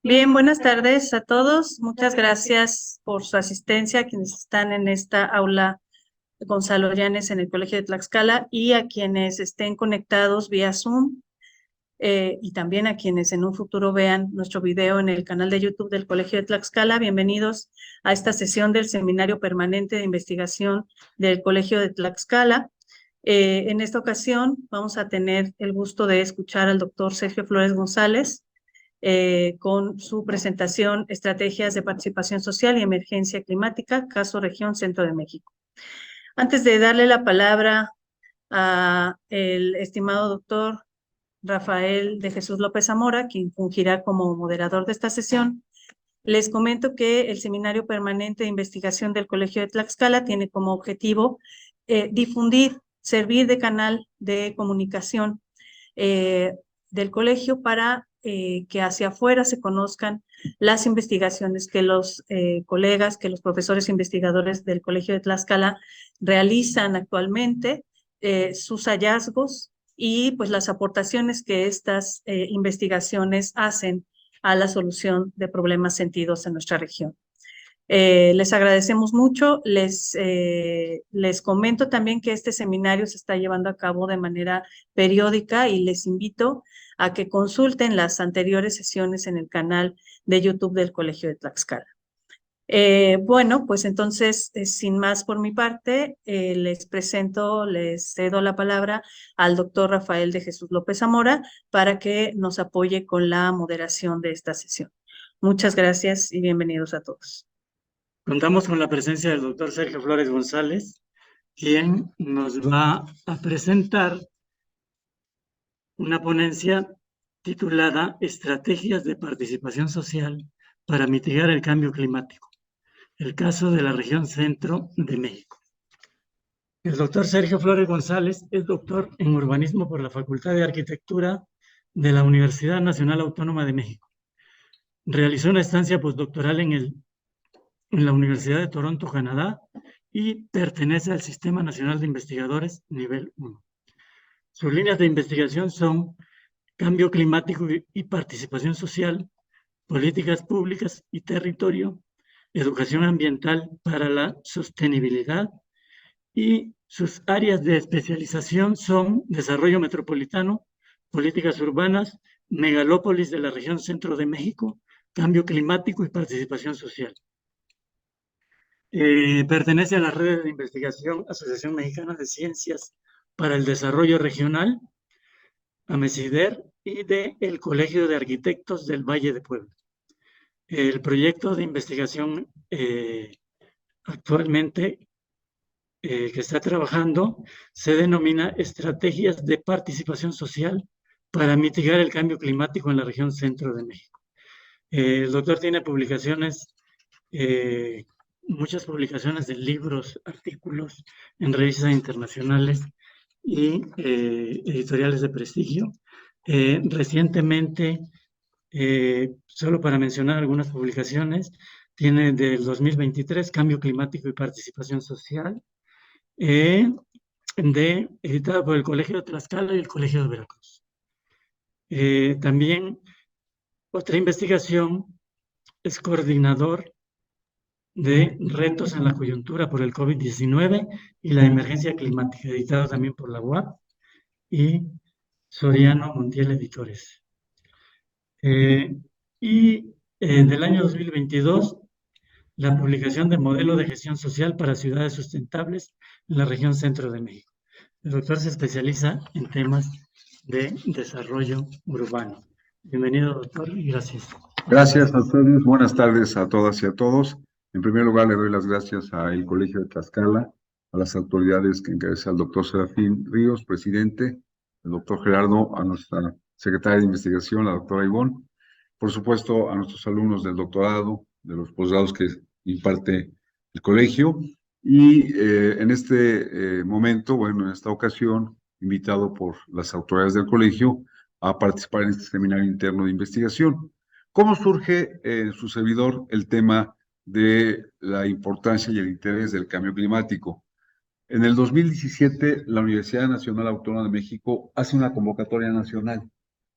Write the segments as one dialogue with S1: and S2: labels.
S1: Bien, buenas tardes a todos. Muchas gracias por su asistencia, a quienes están en esta aula Gonzalo Llanes en el Colegio de Tlaxcala y a quienes estén conectados vía Zoom y también a quienes en un futuro vean nuestro video en el canal de YouTube del Colegio de Tlaxcala. Bienvenidos a esta sesión del Seminario Permanente de Investigación del Colegio de Tlaxcala. En esta ocasión vamos a tener el gusto de escuchar al doctor Sergio Flores González, con su presentación Estrategias de Participación Social y Emergencia Climática, caso Región Centro de México. Antes de darle la palabra a el estimado doctor Rafael de Jesús López Zamora, quien fungirá como moderador de esta sesión, les comento que el Seminario Permanente de Investigación del Colegio de Tlaxcala tiene como objetivo difundir, servir de canal de comunicación del colegio para que hacia afuera se conozcan las investigaciones que los colegas, que los profesores investigadores del Colegio de Tlaxcala realizan actualmente, sus hallazgos y pues las aportaciones que estas investigaciones hacen a la solución de problemas sentidos en nuestra región. Les agradecemos mucho. Les comento también que este seminario se está llevando a cabo de manera periódica y les invito a que consulten las anteriores sesiones en el canal de YouTube del Colegio de Tlaxcala. Bueno, pues entonces, sin más por mi parte, les cedo la palabra al doctor Rafael de Jesús López Zamora para que nos apoye con la moderación de esta sesión. Muchas gracias y bienvenidos a todos.
S2: Contamos con la presencia del doctor Sergio Flores González, quien nos va a presentar una ponencia titulada Estrategias de Participación Social para mitigar el cambio climático, el caso de la región centro de México. El doctor Sergio Flores González es doctor en urbanismo por la Facultad de Arquitectura de la Universidad Nacional Autónoma de México. Realizó una estancia postdoctoral en la Universidad de Toronto, Canadá, y pertenece al Sistema Nacional de Investigadores Nivel 1. Sus líneas de investigación son cambio climático y participación social, políticas públicas y territorio, educación ambiental para la sostenibilidad, y sus áreas de especialización son desarrollo metropolitano, políticas urbanas, megalópolis de la región centro de México, cambio climático y participación social. Pertenece a la red de investigación Asociación Mexicana de Ciencias para el Desarrollo Regional, AMECIDER, y del Colegio de Arquitectos del Valle de Puebla. El proyecto de investigación actualmente que está trabajando se denomina Estrategias de Participación Social para mitigar el cambio climático en la región centro de México. El doctor tiene publicaciones, muchas publicaciones de libros, artículos en revistas internacionales y editoriales de prestigio. Recientemente, solo para mencionar algunas publicaciones, tiene del 2023 Cambio Climático y Participación Social, editada por el Colegio de Tlaxcala y el Colegio de Veracruz. También otra investigación es coordinador de retos en la coyuntura por el COVID-19 y la emergencia climática, editado también por la UAP y Soriano Montiel Editores. Del año 2022, la publicación de modelo de gestión social para ciudades sustentables en la región centro de México. El doctor se especializa en temas de desarrollo urbano. Bienvenido, doctor, y gracias.
S3: Gracias a ustedes. Buenas tardes a todas y a todos. En primer lugar, le doy las gracias al Colegio de Tlaxcala, a las autoridades que encabeza el doctor Serafín Ríos, presidente, el doctor Gerardo, a nuestra secretaria de investigación, la doctora Ivonne, por supuesto a nuestros alumnos del doctorado, de los posgrados que imparte el colegio, y en este momento, bueno, en esta ocasión, invitado por las autoridades del colegio a participar en este seminario interno de investigación. ¿Cómo surge en su servidor el tema de la importancia y el interés del cambio climático. En el 2017, la Universidad Nacional Autónoma de México hace una convocatoria nacional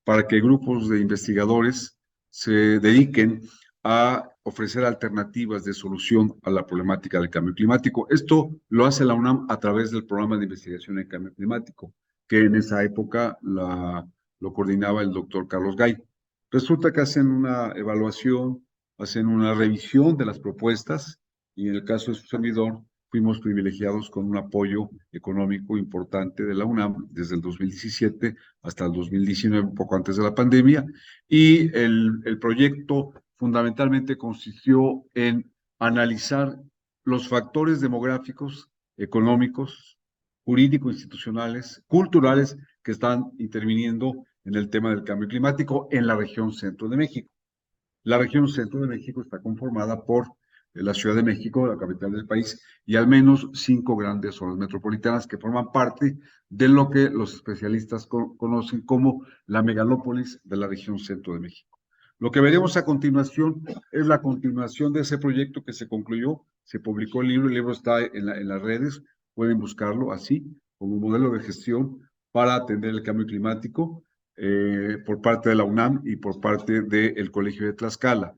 S3: para que grupos de investigadores se dediquen a ofrecer alternativas de solución a la problemática del cambio climático. Esto lo hace la UNAM a través del programa de investigación en cambio climático, que en esa época lo coordinaba el doctor Carlos Gay. Resulta que hacen una evaluación, hacen una revisión de las propuestas y en el caso de su servidor, fuimos privilegiados con un apoyo económico importante de la UNAM desde el 2017 hasta el 2019, un poco antes de la pandemia, y el proyecto fundamentalmente consistió en analizar los factores demográficos, económicos, jurídico-institucionales, culturales que están interviniendo en el tema del cambio climático en la región centro de México. La región centro de México está conformada por la Ciudad de México, la capital del país, y al menos 5 grandes zonas metropolitanas que forman parte de lo que los especialistas conocen como la megalópolis de la región centro de México. Lo que veremos a continuación es la continuación de ese proyecto que se concluyó, se publicó el libro está en las redes, pueden buscarlo así, como un modelo de gestión para atender el cambio climático por parte de la UNAM y por parte del Colegio de Tlaxcala.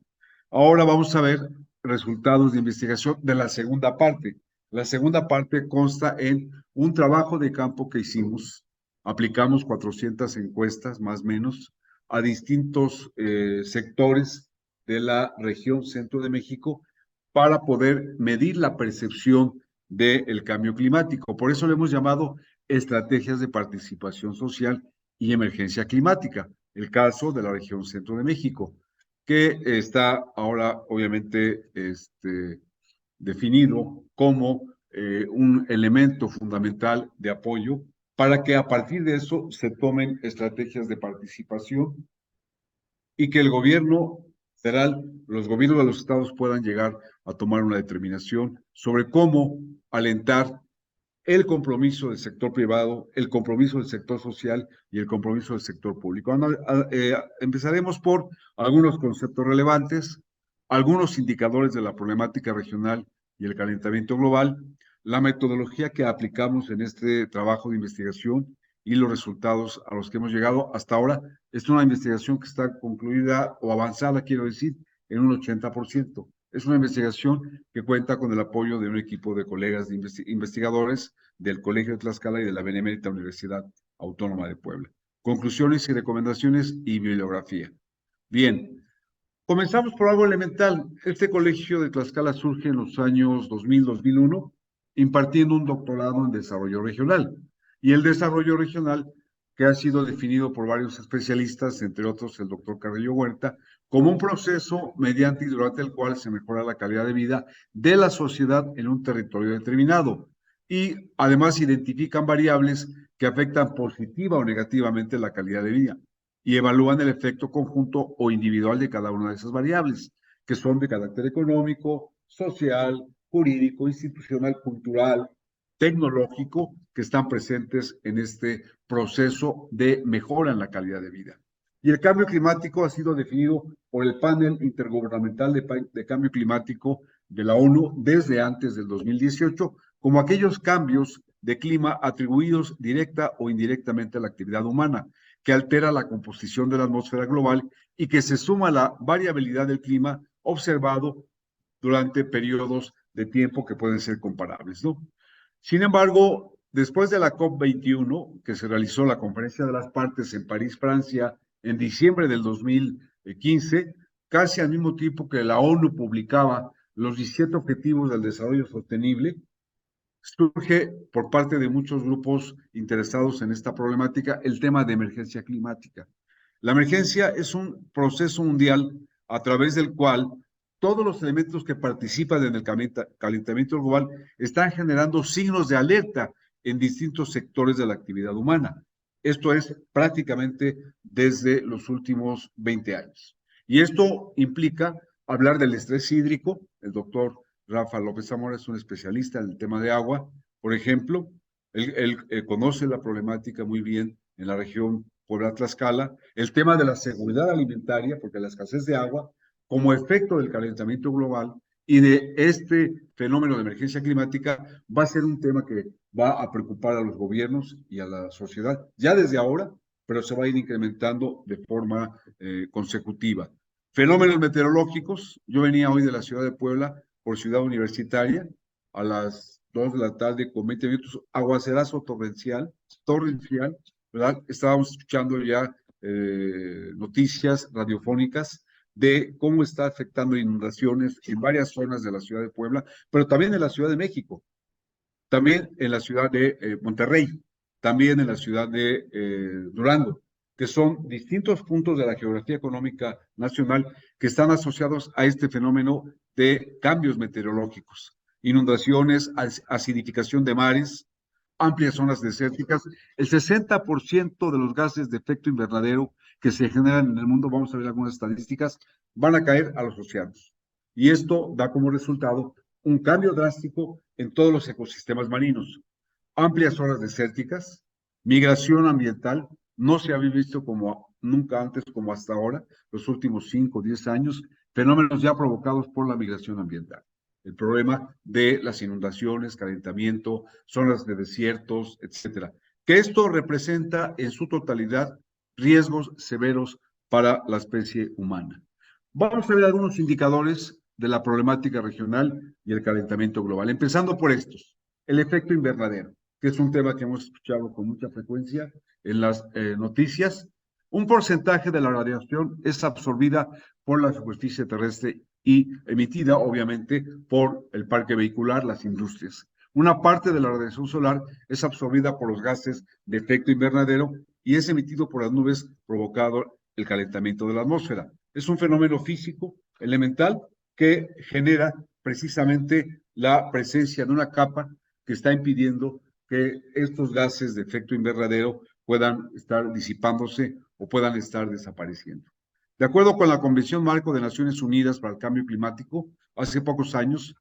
S3: Ahora vamos a ver resultados de investigación de la segunda parte. La segunda parte consta en un trabajo de campo que hicimos. Aplicamos 400 encuestas, más o menos, a distintos sectores de la región centro de México para poder medir la percepción del cambio climático. Por eso le hemos llamado estrategias de participación social y emergencia climática, el caso de la región centro de México, que está ahora obviamente definido como un elemento fundamental de apoyo para que a partir de eso se tomen estrategias de participación y que el gobierno federal, los gobiernos de los estados puedan llegar a tomar una determinación sobre cómo alentar el compromiso del sector privado, el compromiso del sector social y el compromiso del sector público. Empezaremos por algunos conceptos relevantes, algunos indicadores de la problemática regional y el calentamiento global, la metodología que aplicamos en este trabajo de investigación y los resultados a los que hemos llegado hasta ahora. Es una investigación que está concluida o avanzada, quiero decir, en un 80%. Es una investigación que cuenta con el apoyo de un equipo de colegas de investigadores del Colegio de Tlaxcala y de la Benemérita Universidad Autónoma de Puebla. Conclusiones y recomendaciones y bibliografía. Bien, comenzamos por algo elemental. Este colegio de Tlaxcala surge en los años 2000-2001, impartiendo un doctorado en desarrollo regional. Y el desarrollo regional, que ha sido definido por varios especialistas, entre otros el doctor Carrillo Huerta, como un proceso mediante y durante el cual se mejora la calidad de vida de la sociedad en un territorio determinado. Y además identifican variables que afectan positiva o negativamente la calidad de vida y evalúan el efecto conjunto o individual de cada una de esas variables, que son de carácter económico, social, jurídico, institucional, cultural, tecnológico, que están presentes en este proceso de mejora en la calidad de vida. Y el cambio climático ha sido definido por el panel intergubernamental de cambio climático de la ONU desde antes del 2018 como aquellos cambios de clima atribuidos directa o indirectamente a la actividad humana, que altera la composición de la atmósfera global y que se suma a la variabilidad del clima observado durante periodos de tiempo que pueden ser comparables, ¿no? Sin embargo, después de la COP21, que se realizó la Conferencia de las Partes en París, Francia, en diciembre del 2015, casi al mismo tiempo que la ONU publicaba los 17 Objetivos del Desarrollo Sostenible, surge por parte de muchos grupos interesados en esta problemática el tema de emergencia climática. La emergencia es un proceso mundial a través del cual todos los elementos que participan en el calentamiento global están generando signos de alerta en distintos sectores de la actividad humana. Esto es prácticamente desde los últimos 20 años. Y esto implica hablar del estrés hídrico. El doctor Rafa López Zamora es un especialista en el tema de agua, por ejemplo. Él conoce la problemática muy bien en la región Puebla-Tlaxcala. El tema de la seguridad alimentaria, porque la escasez de agua como efecto del calentamiento global y de este fenómeno de emergencia climática va a ser un tema que va a preocupar a los gobiernos y a la sociedad ya desde ahora, pero se va a ir incrementando de forma consecutiva. Fenómenos meteorológicos. Yo venía hoy de la ciudad de Puebla por Ciudad Universitaria a las 2 de la tarde con 20 minutos, aguacerazo torrencial, ¿verdad? Estábamos escuchando ya noticias radiofónicas de cómo está afectando inundaciones en varias zonas de la ciudad de Puebla, pero también en la Ciudad de México, también en la ciudad de Monterrey, también en la ciudad de Durango, que son distintos puntos de la geografía económica nacional que están asociados a este fenómeno de cambios meteorológicos, inundaciones, acidificación de mares, amplias zonas desérticas. El 60% de los gases de efecto invernadero que se generan en el mundo, vamos a ver algunas estadísticas, van a caer a los océanos. Y esto da como resultado un cambio drástico en todos los ecosistemas marinos. Amplias zonas desérticas, migración ambiental, no se había visto como nunca antes, como hasta ahora, los últimos 5 o 10 años, fenómenos ya provocados por la migración ambiental. El problema de las inundaciones, calentamiento, zonas de desiertos, etcétera. Que esto representa en su totalidad riesgos severos para la especie humana. Vamos a ver algunos indicadores de la problemática regional y el calentamiento global, empezando por estos. El efecto invernadero, que es un tema que hemos escuchado con mucha frecuencia en las noticias. Un porcentaje de la radiación es absorbida por la superficie terrestre y emitida, obviamente, por el parque vehicular, las industrias. Una parte de la radiación solar es absorbida por los gases de efecto invernadero y es emitido por las nubes, provocado el calentamiento de la atmósfera. Es un fenómeno físico elemental que genera precisamente la presencia de una capa que está impidiendo que estos gases de efecto invernadero puedan estar disipándose o puedan estar desapareciendo. De acuerdo con la Convención Marco de Naciones Unidas para el Cambio Climático, hace pocos años,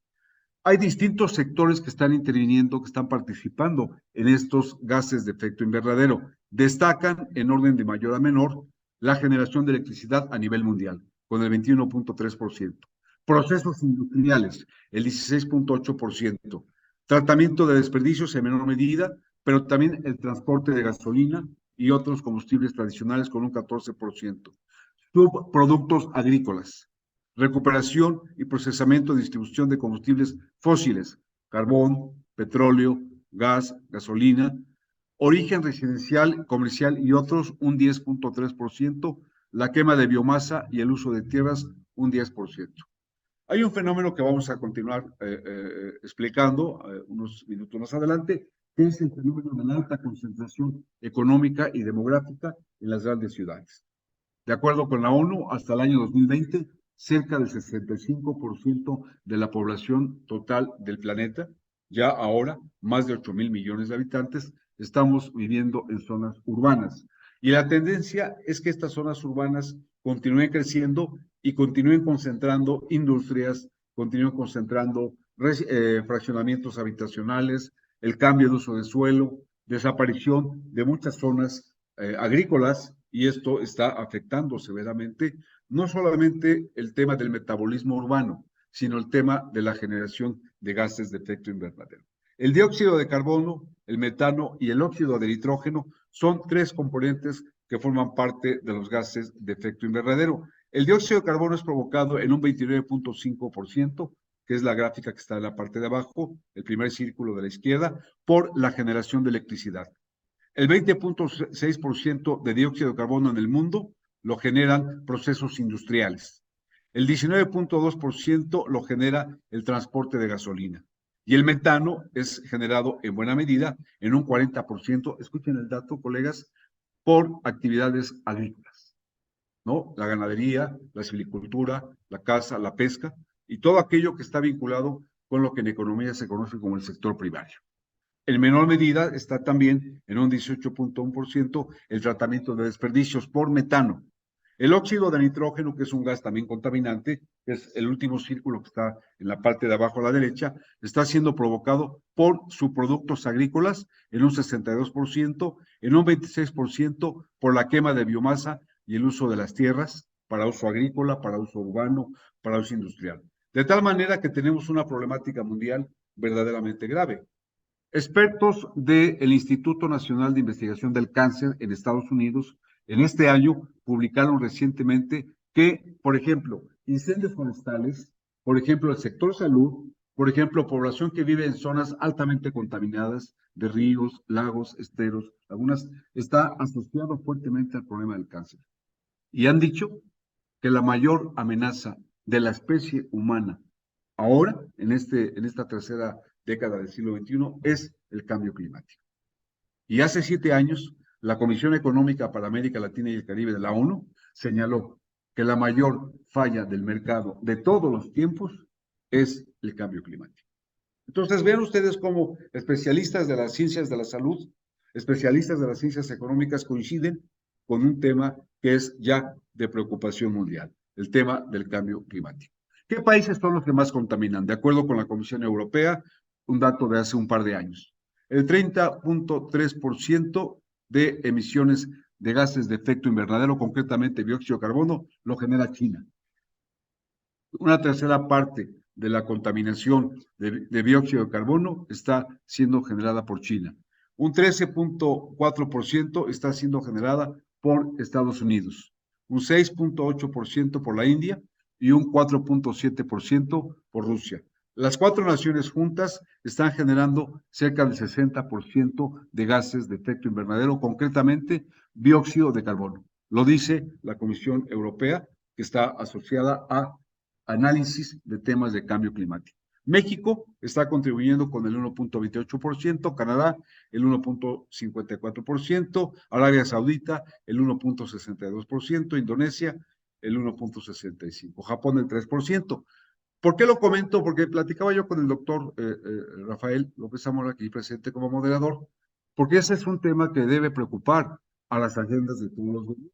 S3: hay distintos sectores que están interviniendo, que están participando en estos gases de efecto invernadero. Destacan, en orden de mayor a menor, la generación de electricidad a nivel mundial, con el 21.3%. Procesos industriales, el 16.8%. Tratamiento de desperdicios en menor medida, pero también el transporte de gasolina y otros combustibles tradicionales con un 14%. Subproductos agrícolas, recuperación y procesamiento y distribución de combustibles fósiles, carbón, petróleo, gas, gasolina, origen residencial, comercial y otros, un 10.3%, la quema de biomasa y el uso de tierras, un 10%. Hay un fenómeno que vamos a continuar explicando unos minutos más adelante, que es el fenómeno de la alta concentración económica y demográfica en las grandes ciudades. De acuerdo con la ONU, hasta el año 2020, cerca del 65% de la población total del planeta, ya ahora más de 8,000 millones de habitantes, estamos viviendo en zonas urbanas. Y la tendencia es que estas zonas urbanas continúen creciendo y continúen concentrando industrias, continúen concentrando fraccionamientos habitacionales, el cambio de uso de suelo, desaparición de muchas zonas agrícolas, y esto está afectando severamente no solamente el tema del metabolismo urbano, sino el tema de la generación de gases de efecto invernadero. El dióxido de carbono, el metano y el óxido de nitrógeno son 3 componentes que forman parte de los gases de efecto invernadero. El dióxido de carbono es provocado en un 29.5%, que es la gráfica que está en la parte de abajo, el primer círculo de la izquierda, por la generación de electricidad. El 20.6% de dióxido de carbono en el mundo lo generan procesos industriales. El 19.2% lo genera el transporte de gasolina. Y el metano es generado en buena medida, en un 40%, escuchen el dato, colegas, por actividades agrícolas, ¿no? La ganadería, la silvicultura, la caza, la pesca y todo aquello que está vinculado con lo que en economía se conoce como el sector primario. En menor medida está también en un 18.1% el tratamiento de desperdicios por metano. El óxido de nitrógeno, que es un gas también contaminante, que es el último círculo que está en la parte de abajo a la derecha, está siendo provocado por subproductos agrícolas en un 62%, en un 26% por la quema de biomasa y el uso de las tierras para uso agrícola, para uso urbano, para uso industrial. De tal manera que tenemos una problemática mundial verdaderamente grave. Expertos del Instituto Nacional de Investigación del Cáncer en Estados Unidos, en este año publicaron recientemente que, por ejemplo, incendios forestales, por ejemplo, el sector salud, por ejemplo, población que vive en zonas altamente contaminadas de ríos, lagos, esteros, lagunas, está asociado fuertemente al problema del cáncer. Y han dicho que la mayor amenaza de la especie humana ahora, en esta tercera década del siglo XXI, es el cambio climático. Y hace 7 años, la Comisión Económica para América Latina y el Caribe de la ONU señaló que la mayor falla del mercado de todos los tiempos es el cambio climático. Entonces, vean ustedes cómo especialistas de las ciencias de la salud, especialistas de las ciencias económicas coinciden con un tema que es ya de preocupación mundial, el tema del cambio climático. ¿Qué países son los que más contaminan? De acuerdo con la Comisión Europea, un dato de hace un par de años. El 30.3% de emisiones de gases de efecto invernadero, concretamente dióxido de carbono, lo genera China. Una tercera parte de la contaminación de dióxido de carbono está siendo generada por China. Un 13.4% está siendo generada por Estados Unidos, un 6.8% por la India y un 4.7% por Rusia. Las 4 naciones juntas están generando cerca del 60% de gases de efecto invernadero, concretamente dióxido de carbono. Lo dice la Comisión Europea, que está asociada a análisis de temas de cambio climático. México está contribuyendo con el 1.28%, Canadá el 1.54%, Arabia Saudita el 1.62%, Indonesia el 1.65%, Japón el 3%. ¿Por qué lo comento? Porque platicaba yo con el doctor Rafael López Zamora, aquí presente como moderador, porque ese es un tema que debe preocupar a las agendas de todos los gobiernos.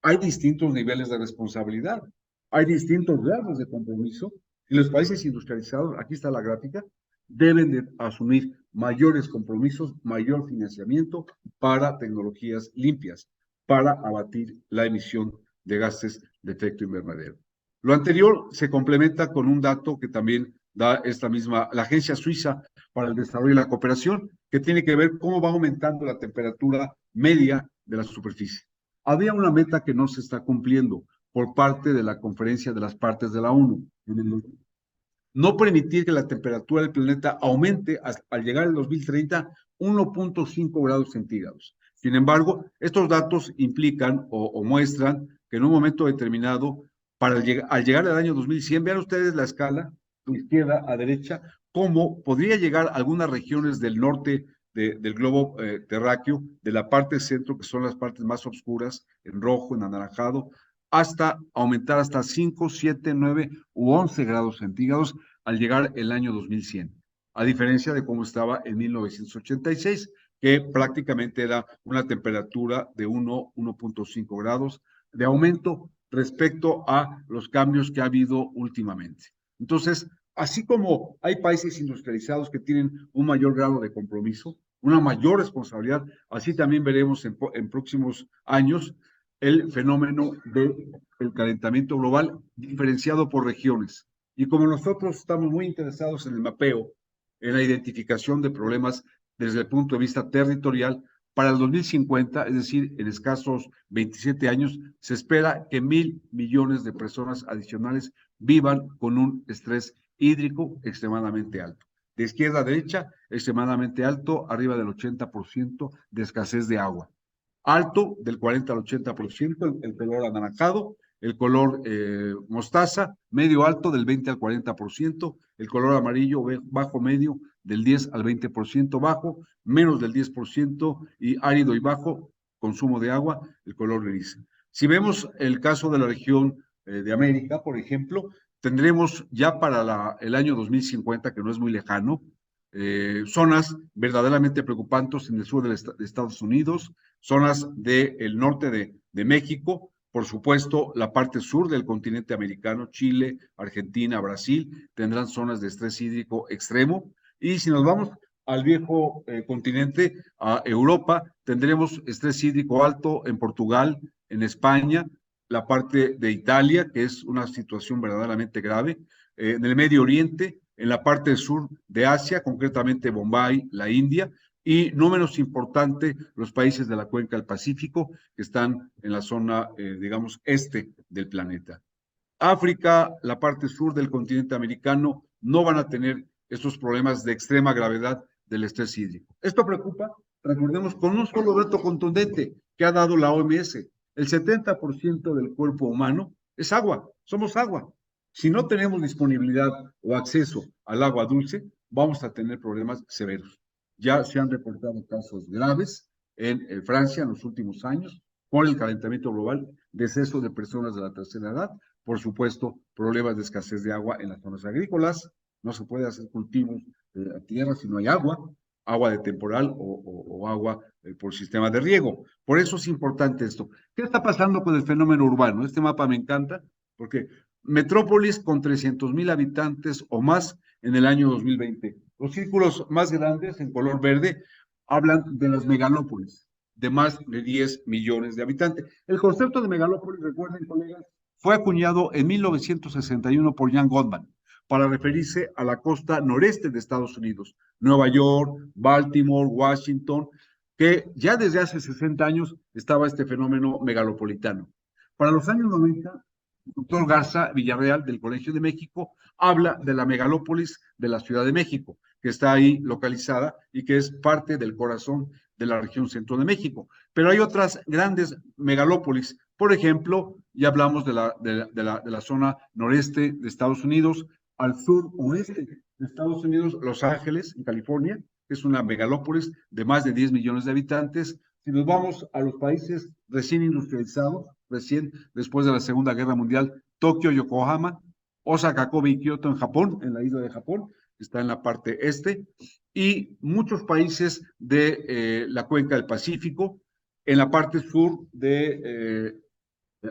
S3: Hay distintos niveles de responsabilidad, hay distintos grados de compromiso, y los países industrializados, aquí está la gráfica, deben de asumir mayores compromisos, mayor financiamiento para tecnologías limpias, para abatir la emisión de gases de efecto invernadero. Lo anterior se complementa con un dato que también da la Agencia Suiza para el Desarrollo y la Cooperación, que tiene que ver cómo va aumentando la temperatura media de la superficie. Había una meta que no se está cumpliendo por parte de la Conferencia de las Partes de la ONU. No permitir que la temperatura del planeta aumente al llegar al 2030 1.5 grados centígrados. Sin embargo, estos datos implican o muestran que en un momento determinado, al llegar al año 2100, vean ustedes la escala, de izquierda a derecha, cómo podría llegar a algunas regiones del norte del globo terráqueo, de la parte centro, que son las partes más oscuras, en rojo, en anaranjado, hasta aumentar hasta 5, 7, 9 u 11 grados centígrados al llegar el año 2100, a diferencia de cómo estaba en 1986, que prácticamente era una temperatura de 1.5 grados de aumento respecto a los cambios que ha habido últimamente. Entonces, así como hay países industrializados que tienen un mayor grado de compromiso, una mayor responsabilidad, así también veremos en próximos años el fenómeno del calentamiento global diferenciado por regiones. Y como nosotros estamos muy interesados en el mapeo, en la identificación de problemas desde el punto de vista territorial, para el 2050, es decir, en escasos 27 años, se espera que 1.000 millones de personas adicionales vivan con un estrés hídrico extremadamente alto. De izquierda a derecha, extremadamente alto, arriba del 80% de escasez de agua. Alto del 40 al 80%, el color anaranjado, el color mostaza, medio alto del 20 al 40%, el color amarillo bajo medio del 10 al 20% bajo, menos del 10% y árido y bajo consumo de agua, el color gris. Si vemos el caso de la región de América, por ejemplo, tendremos ya para el año 2050, que no es muy lejano, zonas verdaderamente preocupantes en el sur de Estados Unidos, zonas del norte de México, por supuesto, la parte sur del continente americano, Chile, Argentina, Brasil, tendrán zonas de estrés hídrico extremo. Y si nos vamos al viejo continente, a Europa, tendremos estrés hídrico alto en Portugal, en España, la parte de Italia, que es una situación verdaderamente grave, en el Medio Oriente, en la parte sur de Asia, concretamente Bombay, la India, y no menos importante, los países de la cuenca del Pacífico, que están en la zona, digamos, este del planeta. África, la parte sur del continente americano, no van a tener estos problemas de extrema gravedad del estrés hídrico. Esto preocupa, recordemos, con un solo dato contundente que ha dado la OMS. El 70% del cuerpo humano es agua, somos agua. Si no tenemos disponibilidad o acceso al agua dulce, vamos a tener problemas severos. Ya se han reportado casos graves en Francia en los últimos años por el calentamiento global, deceso de personas de la tercera edad, por supuesto, problemas de escasez de agua en las zonas agrícolas, no se puede hacer cultivos a tierra si no hay agua, agua de temporal o agua por sistema de riego. Por eso es importante esto. ¿Qué está pasando con el fenómeno urbano? Este mapa me encanta porque metrópolis con 300,000 habitantes o más en el año 2020. Los círculos más grandes en color verde hablan de las megalópolis, de más de 10 millones de habitantes. El concepto de megalópolis, recuerden, colegas, fue acuñado en 1961 por Jan Goldman para referirse a la costa noreste de Estados Unidos, Nueva York, Baltimore, Washington, que ya desde hace 60 años estaba este fenómeno megalopolitano. Para los años 90, el doctor Garza Villarreal del Colegio de México habla de la megalópolis de la Ciudad de México, que está ahí localizada y que es parte del corazón de la región centro de México. Pero hay otras grandes megalópolis. Por ejemplo, ya hablamos de la zona noreste de Estados Unidos, al sur oeste de Estados Unidos, Los Ángeles, en California, que es una megalópolis de más de 10 millones de habitantes. Si nos vamos a los países recién industrializados, recién después de la Segunda Guerra Mundial, Tokio, Yokohama, Osaka, Kobe y Kioto en Japón, en la isla de Japón, está en la parte este, y muchos países de la cuenca del Pacífico, en la parte sur de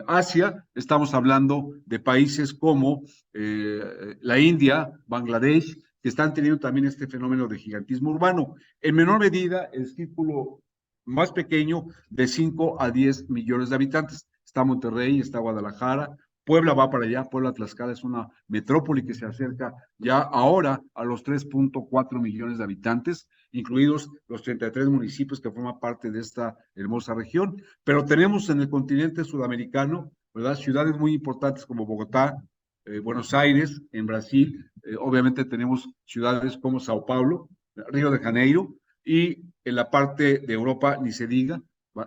S3: Asia, estamos hablando de países como la India, Bangladesh, que están teniendo también este fenómeno de gigantismo urbano. En menor medida, el círculo más pequeño de 5 a 10 millones de habitantes. Está Monterrey, está Guadalajara, Puebla va para allá, Puebla Tlaxcala es una metrópoli que se acerca ya ahora a los 3.4 millones de habitantes, incluidos los 33 municipios que forman parte de esta hermosa región. Pero tenemos en el continente sudamericano, ¿verdad?, ciudades muy importantes como Bogotá, Buenos Aires, en Brasil, obviamente tenemos ciudades como Sao Paulo, Río de Janeiro, y en la parte de Europa, ni se diga,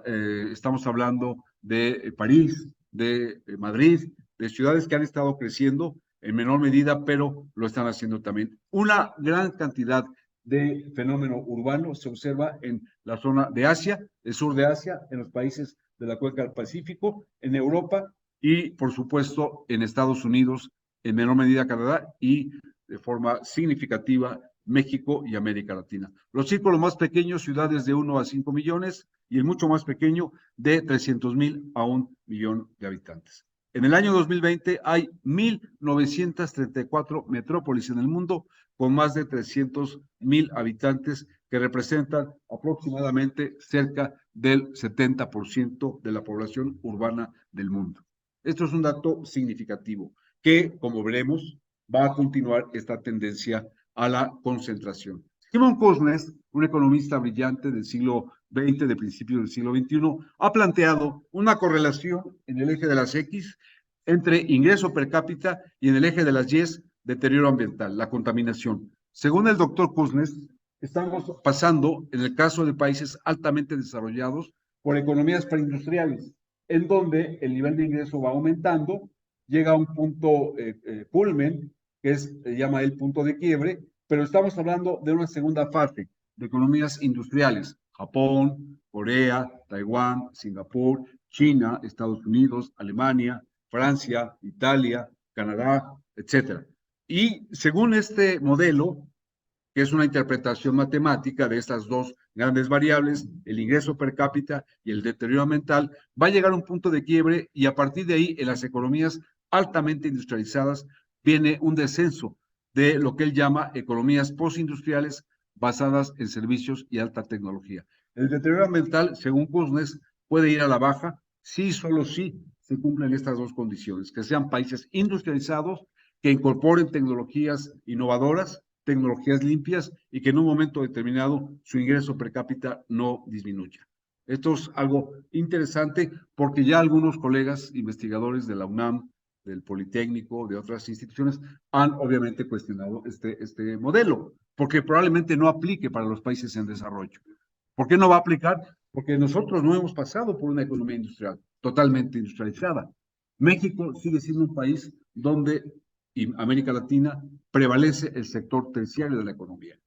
S3: estamos hablando de París, de Madrid, de ciudades que han estado creciendo en menor medida, pero lo están haciendo también. Una gran cantidad de fenómeno urbano se observa en la zona de Asia, el sur de Asia, en los países de la cuenca del Pacífico, en Europa y, por supuesto, en Estados Unidos, en menor medida Canadá y de forma significativa México y América Latina. Los círculos más pequeños, ciudades de 1 a 5 millones, y el mucho más pequeño de 300,000 a 1 millón de habitantes. En el año 2020 hay 1,934 metrópolis en el mundo con más de 300,000 habitantes que representan aproximadamente cerca del 70% de la población urbana del mundo. Esto es un dato significativo que, como veremos, va a continuar esta tendencia a la concentración. Simon Kuznets, un economista brillante del siglo XX, de principios del siglo XXI, ha planteado una correlación en el eje de las X entre ingreso per cápita y en el eje de las Y, deterioro ambiental, la contaminación. Según el doctor Kuznets, estamos pasando, en el caso de países altamente desarrollados, por economías preindustriales, en donde el nivel de ingreso va aumentando, llega a un punto culmen, que se llama el punto de quiebre, pero estamos hablando de una segunda fase de economías industriales, Japón, Corea, Taiwán, Singapur, China, Estados Unidos, Alemania, Francia, Italia, Canadá, etcétera. Y según este modelo, que es una interpretación matemática de estas dos grandes variables, el ingreso per cápita y el deterioro ambiental, va a llegar a un punto de quiebre y a partir de ahí, en las economías altamente industrializadas, viene un descenso de lo que él llama economías postindustriales basadas en servicios y alta tecnología. El deterioro ambiental, según Kuznets, puede ir a la baja si solo si se cumplen estas dos condiciones, que sean países industrializados que incorporen tecnologías innovadoras, tecnologías limpias y que en un momento determinado su ingreso per cápita no disminuya. Esto es algo interesante porque ya algunos colegas investigadores de la UNAM, del Politécnico, de otras instituciones, han obviamente cuestionado este modelo, porque probablemente no aplique para los países en desarrollo. ¿Por qué no va a aplicar? Porque nosotros no hemos pasado por una economía industrial, totalmente industrializada. México sigue siendo un país donde, y América Latina, prevalece el sector terciario de la economía.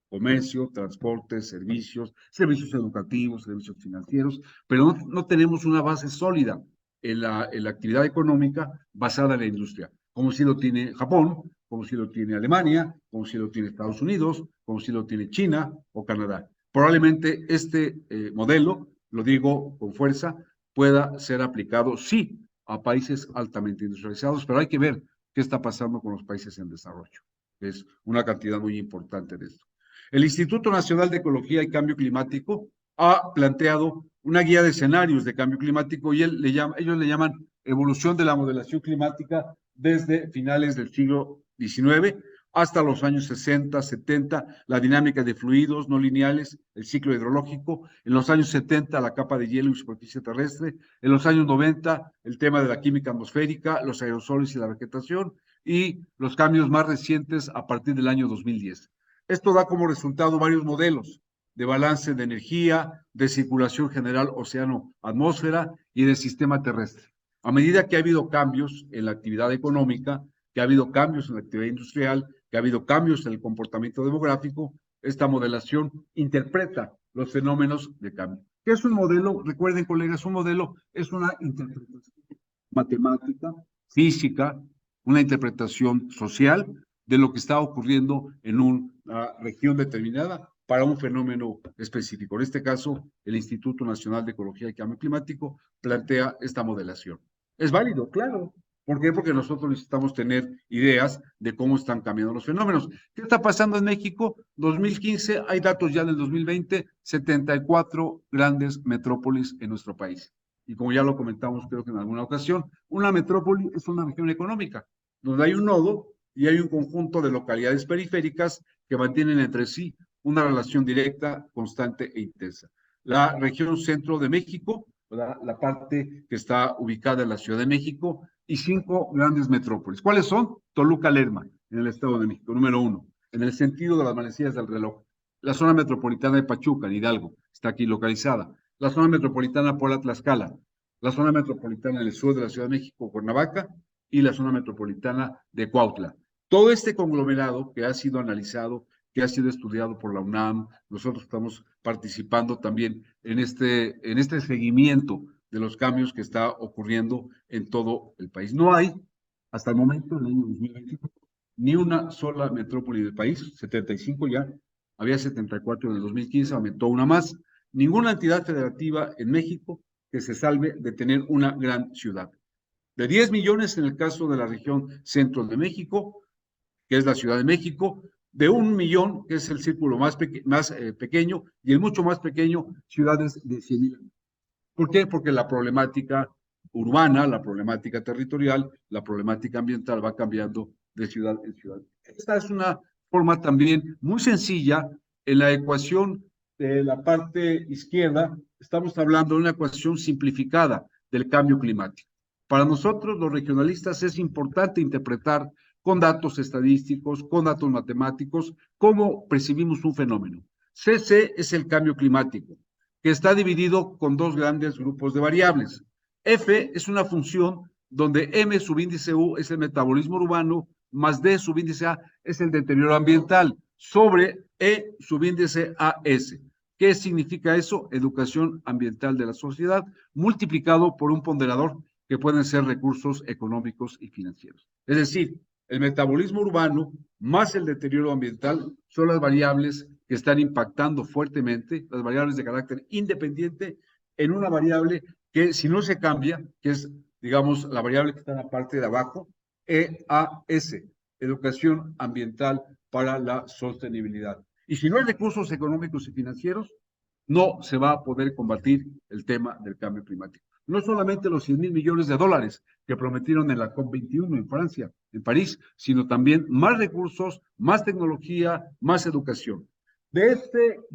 S3: Comercio, transporte, servicios, servicios educativos, servicios financieros, pero no tenemos una base sólida en la actividad económica basada en la industria, como si lo tiene Japón, como si lo tiene Alemania, como si lo tiene Estados Unidos, como si lo tiene China o Canadá. Probablemente este modelo, lo digo con fuerza, pueda ser aplicado, sí, a países altamente industrializados, pero hay que ver qué está pasando con los países en desarrollo. Es una cantidad muy importante de esto. El Instituto Nacional de Ecología y Cambio Climático ha planteado una guía de escenarios de cambio climático y ellos le llaman evolución de la modelación climática desde finales del siglo XIX hasta los años 60, 70, la dinámica de fluidos no lineales, el ciclo hidrológico, en los años 70 la capa de hielo y superficie terrestre, en los años 90 el tema de la química atmosférica, los aerosoles y la vegetación, y los cambios más recientes a partir del año 2010. Esto da como resultado varios modelos de balance de energía, de circulación general océano-atmósfera y del sistema terrestre. A medida que ha habido cambios en la actividad económica, que ha habido cambios en la actividad industrial, que ha habido cambios en el comportamiento demográfico, esta modelación interpreta los fenómenos de cambio. ¿Qué es un modelo? Recuerden, colegas, un modelo es una interpretación matemática, física, una interpretación social de lo que está ocurriendo en una región determinada para un fenómeno específico. En este caso, el Instituto Nacional de Ecología y Cambio Climático plantea esta modelación. ¿Es válido? Claro. ¿Por qué? Porque nosotros necesitamos tener ideas de cómo están cambiando los fenómenos. ¿Qué está pasando en México? 2015, hay datos ya del 2020, 74 grandes metrópolis en nuestro país. Y como ya lo comentamos, creo que en alguna ocasión, una metrópoli es una región económica, donde hay un nodo y hay un conjunto de localidades periféricas que mantienen entre sí una relación directa, constante e intensa. La región centro de México, la parte que está ubicada en la Ciudad de México, y 5 grandes metrópolis. ¿Cuáles son? Toluca-Lerma, en el Estado de México, número 1, en el sentido de las manecillas del reloj. La zona metropolitana de Pachuca, en Hidalgo, está aquí localizada. La zona metropolitana Puebla-Tlaxcala, la zona metropolitana del sur de la Ciudad de México, Cuernavaca, y la zona metropolitana de Cuautla. Todo este conglomerado que ha sido analizado, que ha sido estudiado por la UNAM, nosotros estamos participando también en este seguimiento de los cambios que está ocurriendo en todo el país. No hay, hasta el momento, en el año 2025, ni una sola metrópoli del país, 75 ya, había 74 en el 2015, aumentó una más, ninguna entidad federativa en México que se salve de tener una gran ciudad. De 10 millones en el caso de la región centro de México, que es la Ciudad de México, de 1 millón, que es el círculo más pequeño, y el mucho más pequeño, ciudades de 100,000. ¿Por qué? Porque la problemática urbana, la problemática territorial, la problemática ambiental va cambiando de ciudad en ciudad. Esta es una forma también muy sencilla. En la ecuación de la parte izquierda, estamos hablando de una ecuación simplificada del cambio climático. Para nosotros, los regionalistas, es importante interpretar con datos estadísticos, con datos matemáticos, cómo percibimos un fenómeno. CC es el cambio climático, que está dividido con 2 grandes grupos de variables. F es una función donde M subíndice U es el metabolismo urbano, más D subíndice A es el deterioro ambiental, sobre E subíndice AS. ¿Qué significa eso? Educación ambiental de la sociedad, multiplicado por un ponderador que pueden ser recursos económicos y financieros. Es decir, el metabolismo urbano más el deterioro ambiental son las variables que están impactando fuertemente, las variables de carácter independiente, en una variable que si no se cambia, que es, digamos, la variable que está en la parte de abajo, EAS, Educación Ambiental para la Sostenibilidad. Y si no hay recursos económicos y financieros, no se va a poder combatir el tema del cambio climático. no solamente los 100,000 millones de dólares que prometieron en la COP21 en Francia, en París, sino también más recursos, más tecnología, más educación. De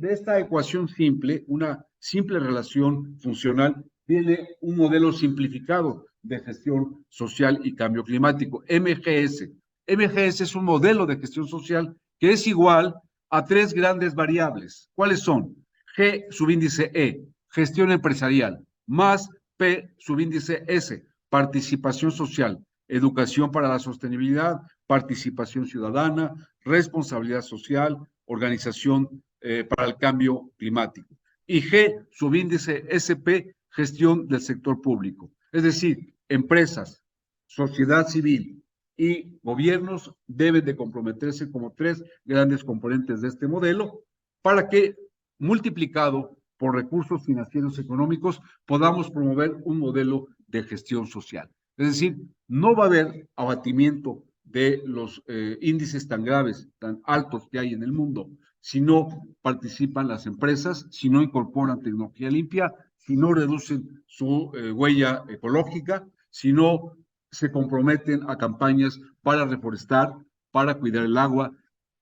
S3: esta ecuación simple, una simple relación funcional, viene un modelo simplificado de gestión social y cambio climático, MGS. MGS es un modelo de gestión social que es igual a tres grandes variables. ¿Cuáles son? G subíndice E, gestión empresarial, más P subíndice S, participación social, educación para la sostenibilidad, participación ciudadana, responsabilidad social, organización para el cambio climático. Y G subíndice SP, gestión del sector público. Es decir, empresas, sociedad civil y gobiernos deben de comprometerse como tres grandes componentes de este modelo para que, multiplicado por recursos financieros económicos, podamos promover un modelo de gestión social. Es decir, no va a haber abatimiento de los índices tan graves, tan altos que hay en el mundo, si no participan las empresas, si no incorporan tecnología limpia, si no reducen su huella ecológica, si no se comprometen a campañas para reforestar, para cuidar el agua.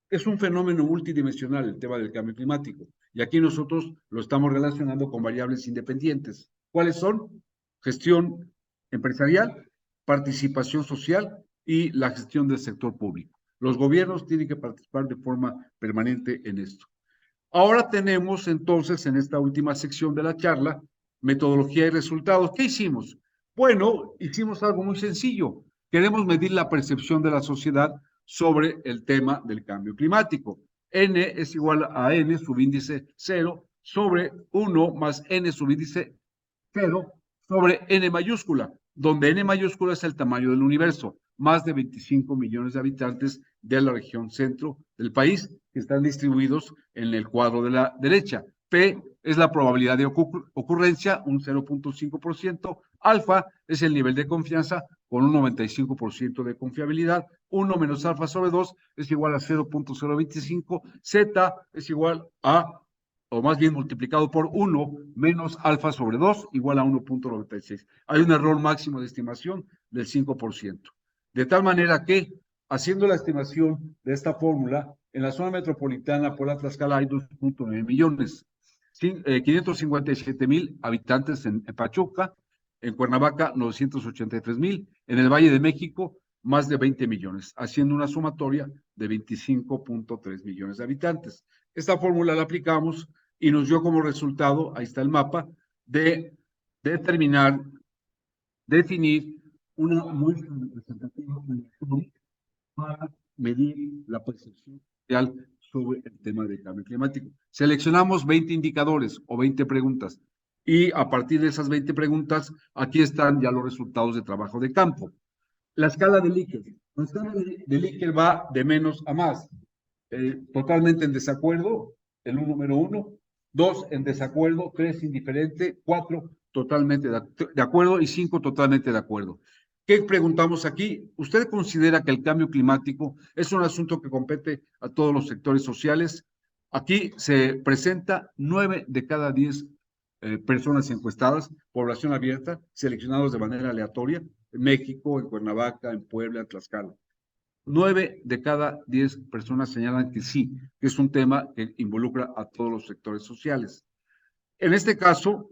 S3: Es un fenómeno multidimensional el tema del cambio climático. Y aquí nosotros lo estamos relacionando con variables independientes. ¿Cuáles son? Gestión empresarial, participación social y la gestión del sector público. Los gobiernos tienen que participar de forma permanente en esto. Ahora tenemos entonces en esta última sección de la charla, metodología y resultados. ¿Qué hicimos? Bueno, hicimos algo muy sencillo. Queremos medir la percepción de la sociedad sobre el tema del cambio climático. N es igual a N subíndice 0 sobre 1 más N subíndice 0 sobre N mayúscula, donde N mayúscula es el tamaño del universo, más de 25 millones de habitantes de la región centro del país, que están distribuidos en el cuadro de la derecha. P es la probabilidad de ocurrencia, un 0.5%. Alfa es el nivel de confianza con un 95% de confiabilidad. 1 menos alfa sobre 2 es igual a 0.025. Z es igual a, o más bien multiplicado por 1 menos alfa sobre 2, igual a 1.96. Hay un error máximo de estimación del 5%. De tal manera que, haciendo la estimación de esta fórmula, en la zona metropolitana por la Tlaxcala hay 2.9 millones, 557,000 habitantes en Pachuca, en Cuernavaca 983,000, en el Valle de México más de 20 millones, haciendo una sumatoria de 25.3 millones de habitantes. Esta fórmula la aplicamos y nos dio como resultado, ahí está el mapa, de definir una muestra representativa para medir la percepción social sobre el tema del cambio climático. Seleccionamos 20 indicadores o 20 preguntas y a partir de esas 20 preguntas, aquí están ya los resultados de trabajo de campo. La escala de Likert. La escala de Likert va de menos a más. Totalmente en desacuerdo, el número 1. 2 en desacuerdo, 3 indiferente, 4 totalmente de acuerdo y 5 totalmente de acuerdo. ¿Qué preguntamos aquí? ¿Usted considera que el cambio climático es un asunto que compete a todos los sectores sociales? Aquí se presenta 9 de cada 10 personas encuestadas, población abierta, seleccionados de manera aleatoria, en México, en Cuernavaca, en Puebla, en Tlaxcala. 9 de cada 10 personas señalan que sí, que es un tema que involucra a todos los sectores sociales. En este caso,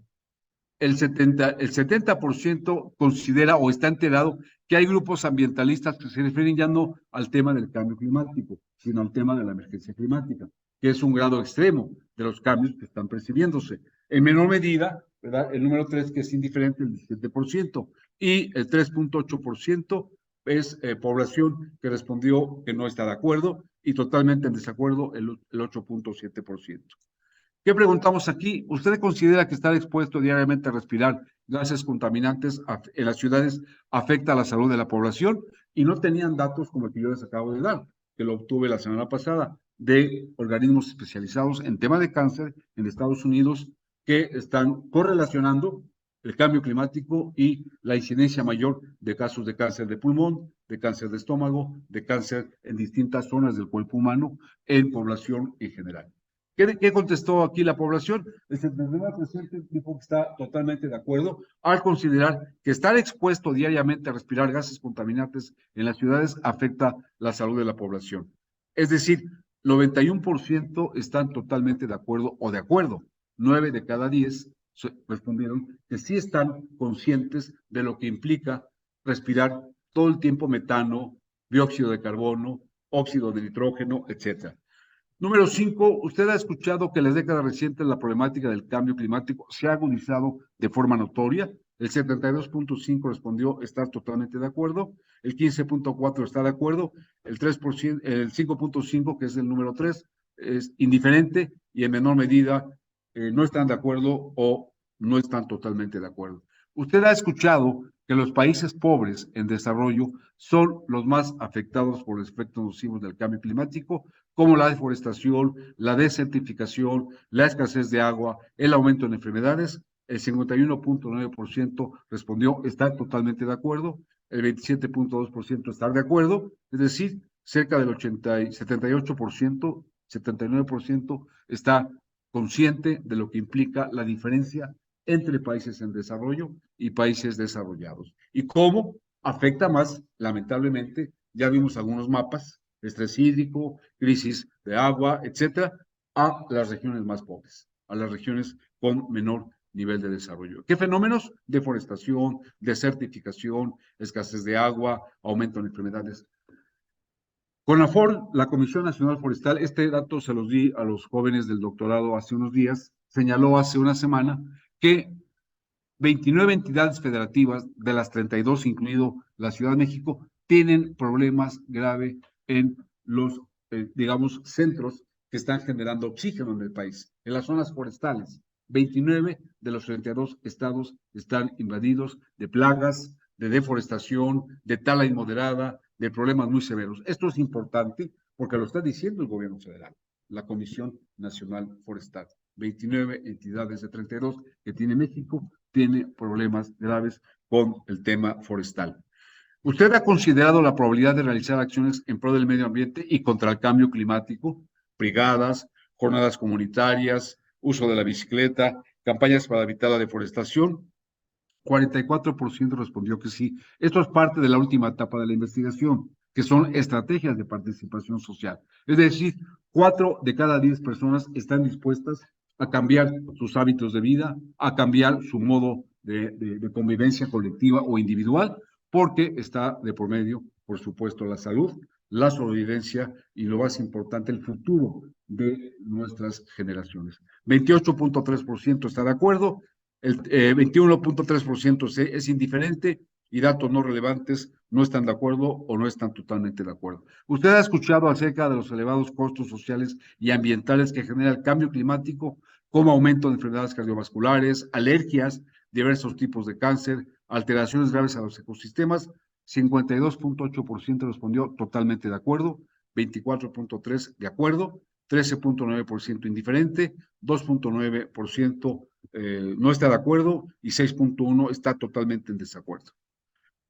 S3: el 70% considera o está enterado que hay grupos ambientalistas que se refieren ya no al tema del cambio climático, sino al tema de la emergencia climática, que es un grado extremo de los cambios que están percibiéndose. En menor medida, ¿verdad? El número 3, que es indiferente, el 17%, y el 3.8% es población que respondió que no está de acuerdo y totalmente en desacuerdo el 8.7%. ¿Qué preguntamos aquí? ¿Usted considera que estar expuesto diariamente a respirar gases contaminantes en las ciudades afecta a la salud de la población? Y no tenían datos como el que yo les acabo de dar, que lo obtuve la semana pasada, de organismos especializados en tema de cáncer en Estados Unidos que están correlacionando el cambio climático y la incidencia mayor de casos de cáncer de pulmón, de cáncer de estómago, de cáncer en distintas zonas del cuerpo humano en población en general. ¿Qué contestó aquí la población? El 79% dijo que está totalmente de acuerdo al considerar que estar expuesto diariamente a respirar gases contaminantes en las ciudades afecta la salud de la población. Es decir, 91% están totalmente de acuerdo o de acuerdo. 9 de cada 10 respondieron que sí están conscientes de lo que implica respirar todo el tiempo metano, dióxido de carbono, óxido de nitrógeno, etcétera. Número 5, usted ha escuchado que en las décadas recientes la problemática del cambio climático se ha agudizado de forma notoria. El 72.5 respondió estar totalmente de acuerdo, el 15.4 está de acuerdo, el 3%, el 5.5, que es el número 3, es indiferente y en menor medida no están de acuerdo o no están totalmente de acuerdo. Usted ha escuchado que los países pobres en desarrollo son los más afectados por los efectos nocivos del cambio climático, como la deforestación, la desertificación, la escasez de agua, el aumento en enfermedades. El 51.9% respondió estar totalmente de acuerdo, el 27.2% estar de acuerdo, es decir, cerca del 78%, 79% está consciente de lo que implica la diferencia entre países en desarrollo y países desarrollados. Y cómo afecta más, lamentablemente, ya vimos algunos mapas, estrés hídrico, crisis de agua, etcétera, a las regiones más pobres, a las regiones con menor nivel de desarrollo. ¿Qué fenómenos? Deforestación, desertificación, escasez de agua, aumento en enfermedades. CONAFOR, la Comisión Nacional Forestal, este dato se los di a los jóvenes del doctorado hace unos días, señaló hace una semana que 29 entidades federativas, de las 32, incluido la Ciudad de México, tienen problemas graves en los, digamos, centros que están generando oxígeno en el país, en las zonas forestales. 29 de los 32 estados están invadidos de plagas, de deforestación, de tala inmoderada, de problemas muy severos. Esto es importante porque lo está diciendo el gobierno federal, la Comisión Nacional Forestal. 29 entidades de 32 que tiene México tiene problemas graves con el tema forestal. ¿Usted ha considerado la probabilidad de realizar acciones en pro del medio ambiente y contra el cambio climático? Brigadas, jornadas comunitarias, uso de la bicicleta, campañas para evitar la deforestación. 44% respondió que sí. Esto es parte de la última etapa de la investigación, que son estrategias de participación social. Es decir, 4 de cada 10 personas están dispuestas a cambiar sus hábitos de vida, a cambiar su modo de convivencia colectiva o individual, porque está de por medio, por supuesto, la salud, la sobrevivencia y lo más importante, el futuro de nuestras generaciones. 28.3% está de acuerdo, el 21.3% es indiferente y datos no relevantes no están de acuerdo o no están totalmente de acuerdo. ¿Usted ha escuchado acerca de los elevados costos sociales y ambientales que genera el cambio climático, como aumento de enfermedades cardiovasculares, alergias, diversos tipos de cáncer, alteraciones graves a los ecosistemas? 52.8% respondió totalmente de acuerdo, 24.3% de acuerdo, 13.9% indiferente, 2.9% no está de acuerdo y 6.1% está totalmente en desacuerdo.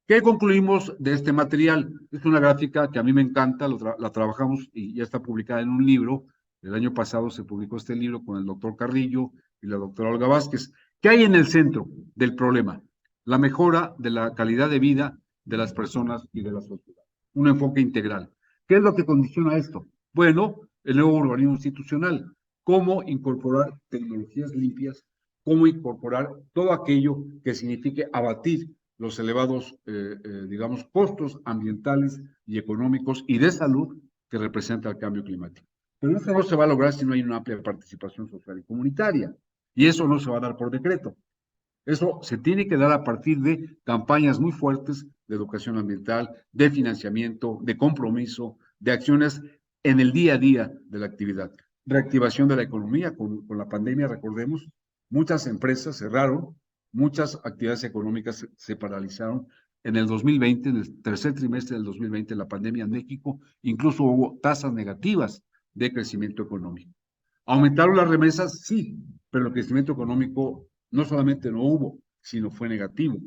S3: ¿Qué concluimos de este material? Es una gráfica que a mí me encanta, la trabajamos y ya está publicada en un libro. El año pasado se publicó este libro con el doctor Carrillo y la doctora Olga Vázquez. ¿Qué hay en el centro del problema? La mejora de la calidad de vida de las personas y de la sociedad. Un enfoque integral. ¿Qué es lo que condiciona esto? Bueno, el nuevo urbanismo institucional. Cómo incorporar tecnologías limpias, cómo incorporar todo aquello que signifique abatir los elevados, digamos, costos ambientales y económicos y de salud que representa el cambio climático. Pero eso no se va a lograr si no hay una amplia participación social y comunitaria. Y eso no se va a dar por decreto. Eso se tiene que dar a partir de campañas muy fuertes de educación ambiental, de financiamiento, de compromiso, de acciones en el día a día de la actividad. Reactivación de la economía con la pandemia, recordemos, muchas empresas cerraron, muchas actividades económicas se paralizaron. En el 2020, en el tercer trimestre del 2020, la pandemia en México, incluso hubo tasas negativas de crecimiento económico. ¿Aumentaron las remesas? Sí, pero el crecimiento económico no solamente no hubo, sino fue negativo.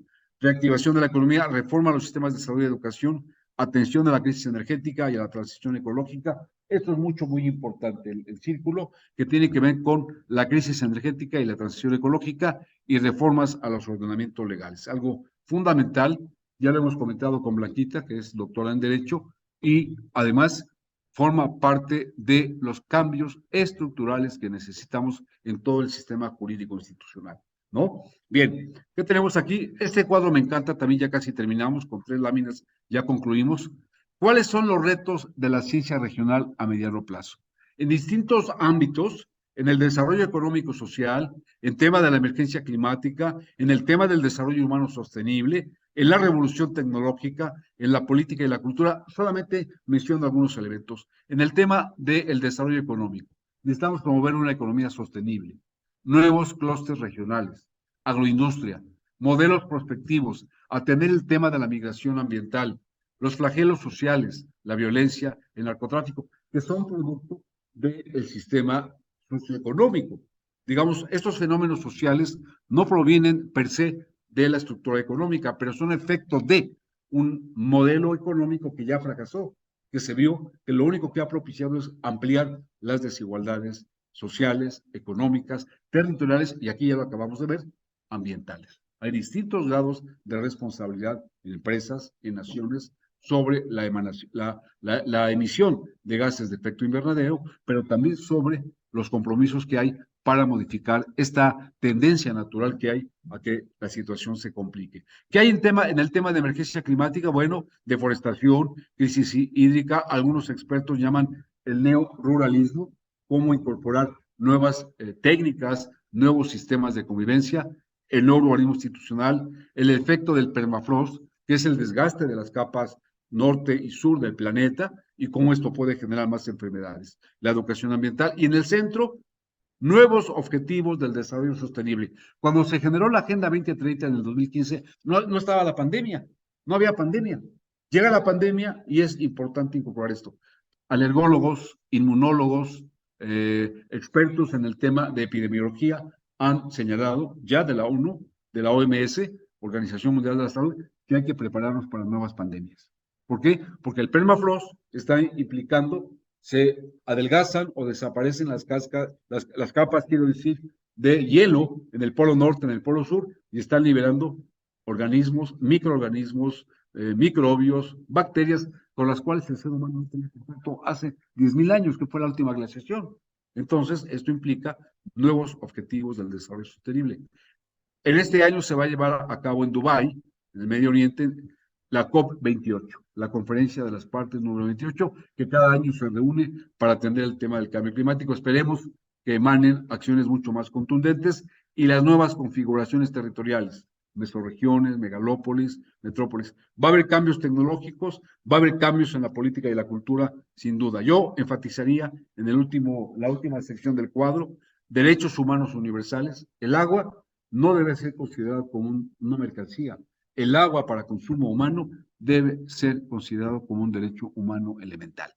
S3: Reactivación de la economía, reforma a los sistemas de salud y educación, atención a la crisis energética y a la transición ecológica, Esto es muy importante, el círculo que tiene que ver con la crisis energética y la transición ecológica y reformas a los ordenamientos legales. Algo fundamental, ya lo hemos comentado con Blanquita, que es doctora en Derecho, y además forma parte de los cambios estructurales que necesitamos en todo el sistema jurídico institucional, ¿no? Bien, ¿qué tenemos aquí? Este cuadro me encanta, también ya casi terminamos, con 3 láminas ya concluimos. ¿Cuáles son los retos de la ciencia regional a mediano plazo? En distintos ámbitos, en el desarrollo económico-social, en tema de la emergencia climática, en el tema del desarrollo humano sostenible, en la revolución tecnológica, en la política y la cultura, solamente menciono algunos elementos. En el tema del desarrollo económico, necesitamos promover una economía sostenible, nuevos clústeres regionales, agroindustria, modelos prospectivos, atender el tema de la migración ambiental, los flagelos sociales, la violencia, el narcotráfico, que son producto del sistema socioeconómico. Digamos, estos fenómenos sociales no provienen per se de la estructura económica, pero son efecto de un modelo económico que ya fracasó, que se vio que lo único que ha propiciado es ampliar las desigualdades sociales, económicas, territoriales, y aquí ya lo acabamos de ver, ambientales. Hay distintos grados de responsabilidad en empresas, en naciones, sobre la emisión de gases de efecto invernadero, pero también sobre los compromisos que hay para modificar esta tendencia natural que hay a que la situación se complique. ¿Qué hay en el tema de emergencia climática? Bueno, deforestación, crisis hídrica, algunos expertos llaman el neoruralismo, cómo incorporar nuevas técnicas, nuevos sistemas de convivencia, el nuevo urbanismo institucional, el efecto del permafrost, que es el desgaste de las capas norte y sur del planeta, y cómo esto puede generar más enfermedades. La educación ambiental, y en el centro, nuevos objetivos del desarrollo sostenible. Cuando se generó la Agenda 2030 en el 2015, no estaba la pandemia, no había pandemia. Llega la pandemia y es importante incorporar esto. Alergólogos, inmunólogos, expertos en el tema de epidemiología han señalado ya de la ONU, de la OMS, Organización Mundial de la Salud, que hay que prepararnos para nuevas pandemias. ¿Por qué? Porque el permafrost está implicando, se adelgazan o desaparecen las capas, quiero decir, de hielo en el polo norte, en el polo sur, y están liberando organismos, microorganismos, microbios, bacterias, con las cuales el ser humano no tenía contacto hace 10.000 años, que fue la última glaciación. Entonces, esto implica nuevos objetivos del desarrollo sostenible. En este año se va a llevar a cabo en Dubái, en el Medio Oriente, la COP28, la Conferencia de las Partes número 28, que cada año se reúne para atender el tema del cambio climático. Esperemos que emanen acciones mucho más contundentes y las nuevas configuraciones territoriales, mesorregiones, megalópolis, metrópolis. Va a haber cambios tecnológicos, va a haber cambios en la política y la cultura, sin duda. Yo enfatizaría en la última sección del cuadro, derechos humanos universales. El agua no debe ser considerado como una mercancía. El agua para consumo humano debe ser considerado como un derecho humano elemental.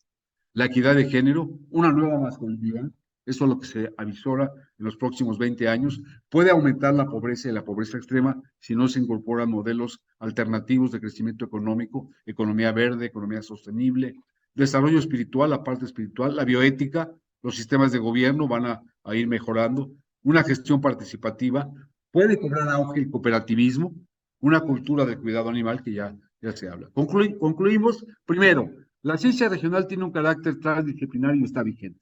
S3: La equidad de género, una nueva masculinidad, eso es lo que se avisora en los próximos 20 años, puede aumentar la pobreza y la pobreza extrema si no se incorporan modelos alternativos de crecimiento económico, economía verde, economía sostenible, desarrollo espiritual, la parte espiritual, la bioética, los sistemas de gobierno van a ir mejorando, una gestión participativa, puede cobrar auge el cooperativismo, una cultura de cuidado animal que ya se habla. Concluimos. Primero, la ciencia regional tiene un carácter transdisciplinario y está vigente.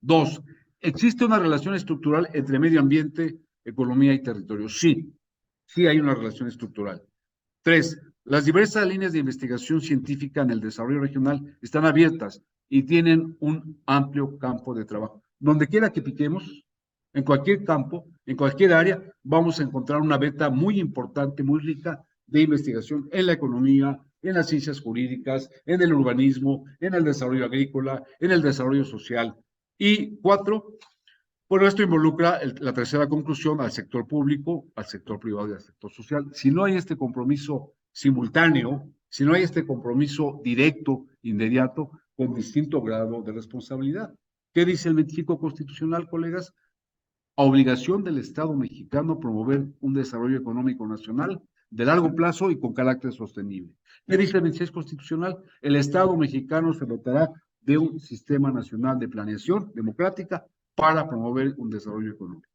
S3: 2, ¿existe una relación estructural entre medio ambiente, economía y territorio? Sí, sí hay una relación estructural. 3, las diversas líneas de investigación científica en el desarrollo regional están abiertas y tienen un amplio campo de trabajo. Donde quiera que piquemos, en cualquier campo, en cualquier área, vamos a encontrar una beta muy importante, muy rica de investigación en la economía, en las ciencias jurídicas, en el urbanismo, en el desarrollo agrícola, en el desarrollo social. Y 4, bueno, esto involucra la tercera conclusión al sector público, al sector privado y al sector social. Si no hay este compromiso simultáneo, si no hay este compromiso directo, inmediato, con distinto grado de responsabilidad. ¿Qué dice el 25 constitucional, colegas? Obligación del Estado mexicano promover un desarrollo económico nacional de largo plazo y con carácter sostenible. ¿Qué dice el 26 constitucional? El Estado mexicano se dotará de un sistema nacional de planeación democrática para promover un desarrollo económico.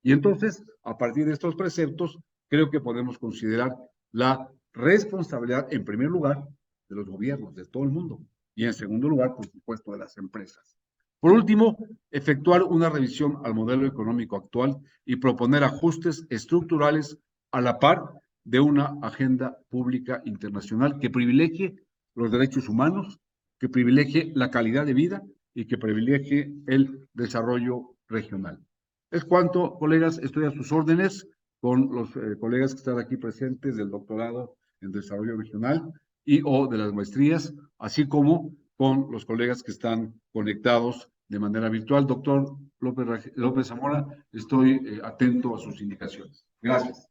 S3: Y entonces, a partir de estos preceptos, creo que podemos considerar la responsabilidad, en primer lugar, de los gobiernos, de todo el mundo, y en segundo lugar, por supuesto, de las empresas. Por último, efectuar una revisión al modelo económico actual y proponer ajustes estructurales a la par de una agenda pública internacional que privilegie los derechos humanos, que privilegie la calidad de vida y que privilegie el desarrollo regional. Es cuanto, colegas, estoy a sus órdenes con los colegas que están aquí presentes del doctorado en desarrollo regional y o de las maestrías, así como con los colegas que están conectados de manera virtual. Doctor López Zamora, estoy atento a sus indicaciones. Gracias.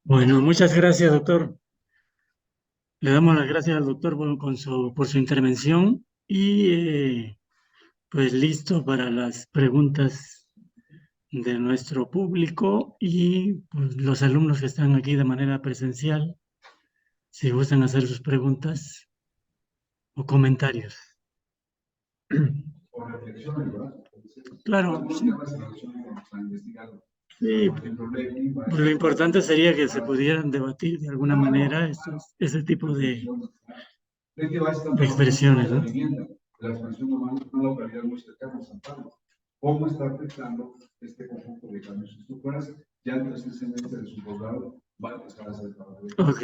S2: Bueno, muchas gracias, doctor. Le damos las gracias al doctor por su intervención y pues listo para las preguntas de nuestro público y pues, los alumnos que están aquí de manera presencial, si gustan hacer sus preguntas o comentarios.
S3: O reflexiones, ¿verdad?
S2: Claro, sí. Sí, pues lo importante sería que se pudieran debatir de alguna manera ese tipo de expresiones, ¿no?
S3: La expansión humana, una localidad muy cercana a San Pablo. ¿Cómo está afectando este conjunto de cambios estructurales? Ya en el semestre de su posgrado va a empezar a hacer trabajo.
S2: Ok.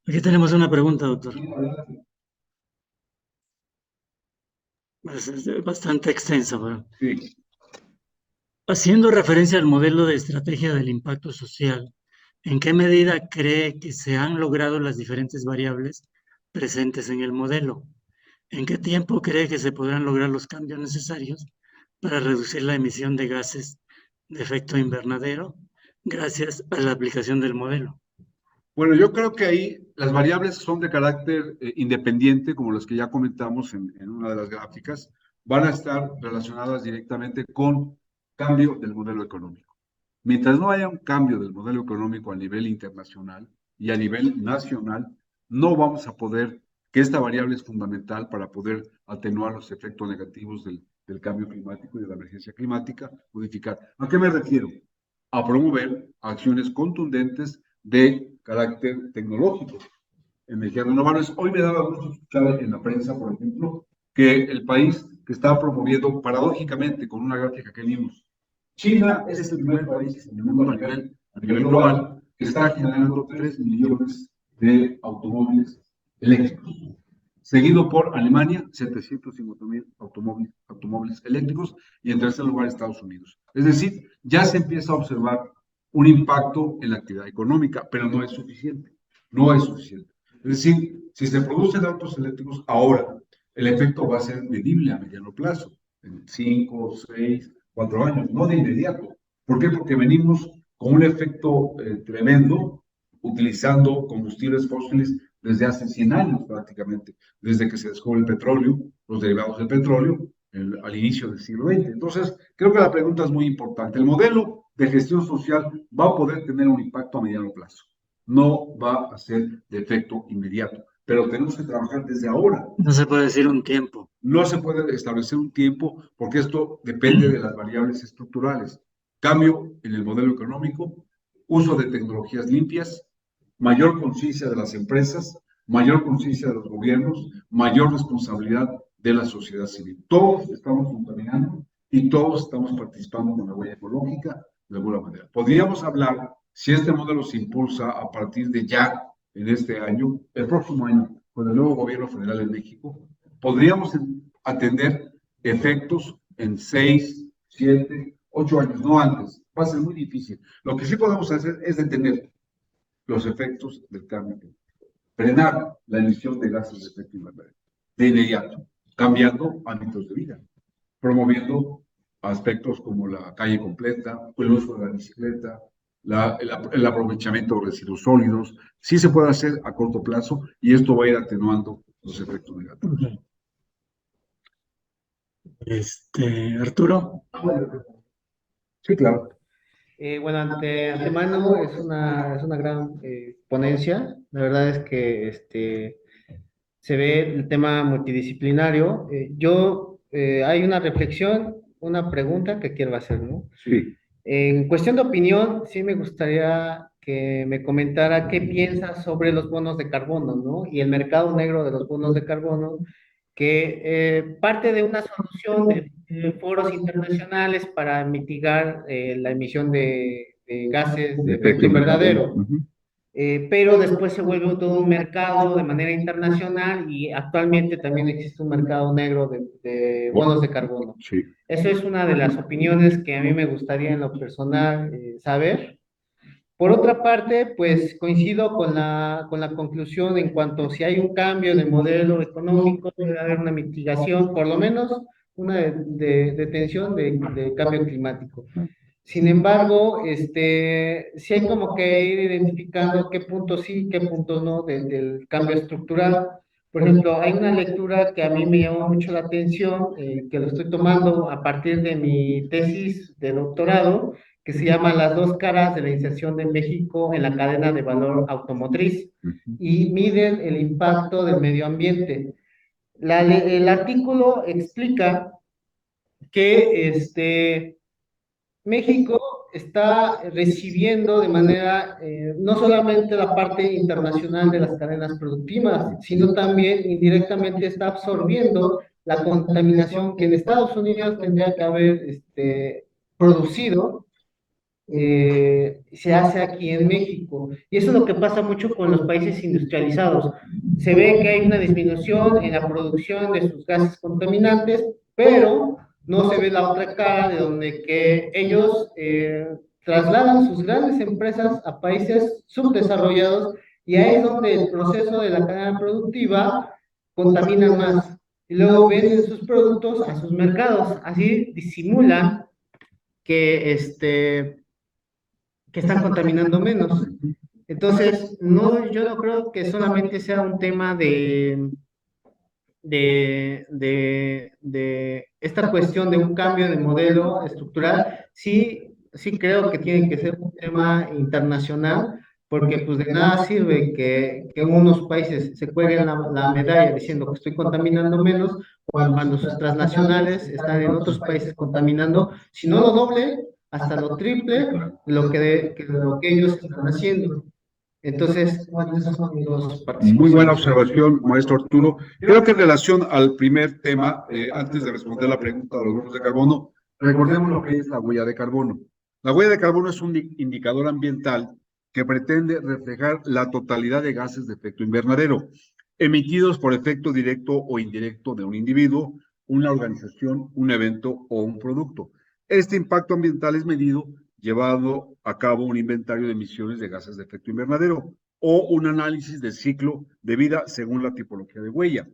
S2: Aquí tenemos una pregunta, doctor. Es bastante extensa, pero...
S3: Sí.
S2: Haciendo referencia al modelo de estrategia del impacto social, ¿en qué medida cree que se han logrado las diferentes variables presentes en el modelo? ¿En qué tiempo cree que se podrán lograr los cambios necesarios para reducir la emisión de gases de efecto invernadero gracias a la aplicación del modelo?
S3: Bueno, yo creo que ahí las variables son de carácter independiente, como las que ya comentamos en una de las gráficas, van a estar relacionadas directamente con cambio del modelo económico. Mientras no haya un cambio del modelo económico a nivel internacional y a nivel nacional, no vamos a poder, que esta variable es fundamental para poder atenuar los efectos negativos del cambio climático y de la emergencia climática, modificar. ¿A qué me refiero? A promover acciones contundentes de carácter tecnológico. Energías renovables. Hoy me daba gusto escuchar en la prensa, por ejemplo, que el país que está promoviendo, paradójicamente, con una gráfica que vimos, China es el primer país en el mundo a nivel global que está generando 3 millones de automóviles eléctricos, seguido por Alemania, 750,000 automóviles eléctricos, y en tercer lugar Estados Unidos. Es decir, ya se empieza a observar un impacto en la actividad económica, pero no es suficiente. No es suficiente. Es decir, si se producen autos eléctricos ahora, el efecto va a ser medible a mediano plazo, en 5, 6, 4 años, no de inmediato. ¿Por qué? Porque venimos con un efecto tremendo utilizando combustibles fósiles desde hace 100 años prácticamente, desde que se descubre el petróleo, los derivados del petróleo, al inicio del siglo XX. Entonces, creo que la pregunta es muy importante. El modelo de gestión social va a poder tener un impacto a mediano plazo. No va a ser de efecto inmediato, pero tenemos que trabajar desde ahora.
S2: No se puede decir un tiempo.
S3: No se puede establecer un tiempo porque esto depende de las variables estructurales. Cambio en el modelo económico, uso de tecnologías limpias, mayor conciencia de las empresas, mayor conciencia de los gobiernos, mayor responsabilidad de la sociedad civil. Todos estamos contaminando y todos estamos participando con la huella ecológica de alguna manera. Podríamos hablar, si este modelo se impulsa a partir de ya, en este año, el próximo año, con el nuevo gobierno federal en México, podríamos atender efectos en 6, 7, 8 años, no antes. Va a ser muy difícil. Lo que sí podemos hacer es detener los efectos del cambio climático, frenar la emisión de gases de efecto invernadero de inmediato, cambiando hábitos de vida, promoviendo aspectos como la calle completa, el uso de la bicicleta, el aprovechamiento de residuos sólidos. Sí se puede hacer a corto plazo y esto va a ir atenuando los efectos negativos.
S2: Arturo.
S3: Sí, claro.
S4: Bueno, de antemano es una gran ponencia. La verdad es que se ve el tema multidisciplinario. Hay una reflexión, una pregunta que quiero hacer, ¿no?
S3: Sí.
S4: En cuestión de opinión, sí me gustaría que me comentara qué piensas sobre los bonos de carbono, ¿no? Y el mercado negro de los bonos de carbono, que parte de una solución de foros internacionales para mitigar la emisión de gases de efecto invernadero. Pero después se vuelve todo un mercado de manera internacional y actualmente también existe un mercado negro de bonos de carbono.
S3: Sí.
S4: Esa es una de las opiniones que a mí me gustaría en lo personal saber. Por otra parte, pues coincido con la conclusión en cuanto a si hay un cambio de modelo económico, debe haber una mitigación, por lo menos una de tensión de cambio climático. Sin embargo, sí hay como que ir identificando qué puntos sí, qué puntos no del cambio estructural. Por ejemplo, hay una lectura que a mí me llamó mucho la atención, que lo estoy tomando a partir de mi tesis de doctorado, que se llama Las dos caras de la inserción de México en la cadena de valor automotriz y miden el impacto del medio ambiente. El artículo explica que México está recibiendo de manera no solamente la parte internacional de las cadenas productivas, sino también indirectamente está absorbiendo la contaminación que en Estados Unidos tendría que haber producido, se hace aquí en México. Y eso es lo que pasa mucho con los países industrializados. Se ve que hay una disminución en la producción de sus gases contaminantes, pero no se ve la otra cara de donde que ellos trasladan sus grandes empresas a países subdesarrollados y ahí es donde el proceso de la cadena productiva contamina más. Y luego venden sus productos a sus mercados, así disimulan que que están contaminando menos. Entonces, no, yo no creo que solamente sea un tema de esta cuestión de un cambio de modelo estructural. Sí, sí creo que tiene que ser un tema internacional, porque pues de nada sirve que en unos países se cuelguen la medalla diciendo que estoy contaminando menos, cuando sus transnacionales están en otros países contaminando, si no lo doble, hasta lo triple lo que ellos están haciendo. Entonces, bueno, esas son mis dos participaciones.
S3: Muy buena observación, maestro Arturo. Creo que en relación al primer tema, antes de responder la pregunta de los bonos de carbono, recordemos lo que es la huella de carbono. La huella de carbono es un indicador ambiental que pretende reflejar la totalidad de gases de efecto invernadero emitidos por efecto directo o indirecto de un individuo, una organización, un evento o un producto. Este impacto ambiental es medido llevado a cabo un inventario de emisiones de gases de efecto invernadero o un análisis del ciclo de vida según la tipología de huella.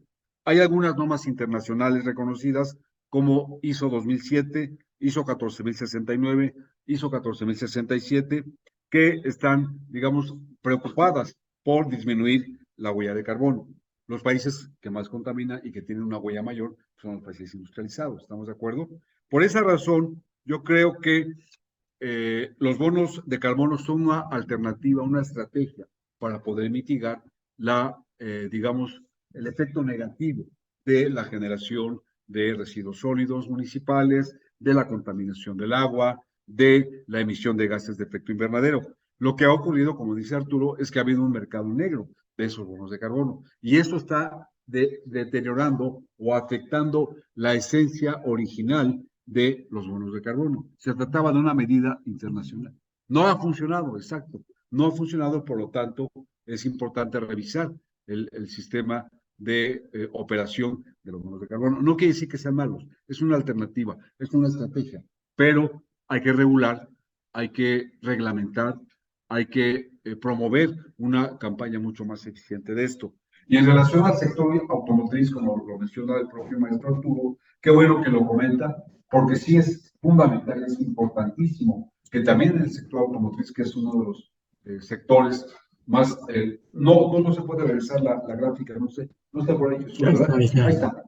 S3: Hay algunas normas internacionales reconocidas como ISO 2007, ISO 14069, ISO 14067, que están, digamos, preocupadas por disminuir la huella de carbono. Los países que más contaminan y que tienen una huella mayor son los países industrializados, ¿estamos de acuerdo? Por esa razón, yo creo que los bonos de carbono son una alternativa, una estrategia para poder mitigar digamos, el efecto negativo de la generación de residuos sólidos municipales, de la contaminación del agua, de la emisión de gases de efecto invernadero. Lo que ha ocurrido, como dice Arturo, es que ha habido un mercado negro de esos bonos de carbono y eso está deteriorando o afectando la esencia original de los bonos de carbono. Se trataba de una medida internacional. No ha funcionado, exacto. No ha funcionado, por lo tanto, es importante revisar el sistema de operación de los bonos de carbono. No quiere decir que sean malos, es una alternativa, es una estrategia, pero hay que regular, hay que reglamentar, hay que promover una campaña mucho más eficiente de esto. Y en relación al sector automotriz, como lo menciona el propio maestro Arturo, qué bueno que lo comenta, porque sí es fundamental, es importantísimo que también en el sector automotriz, que es uno de los sectores más, no se puede revisar la gráfica, no sé, no está por ahí. Ahí está.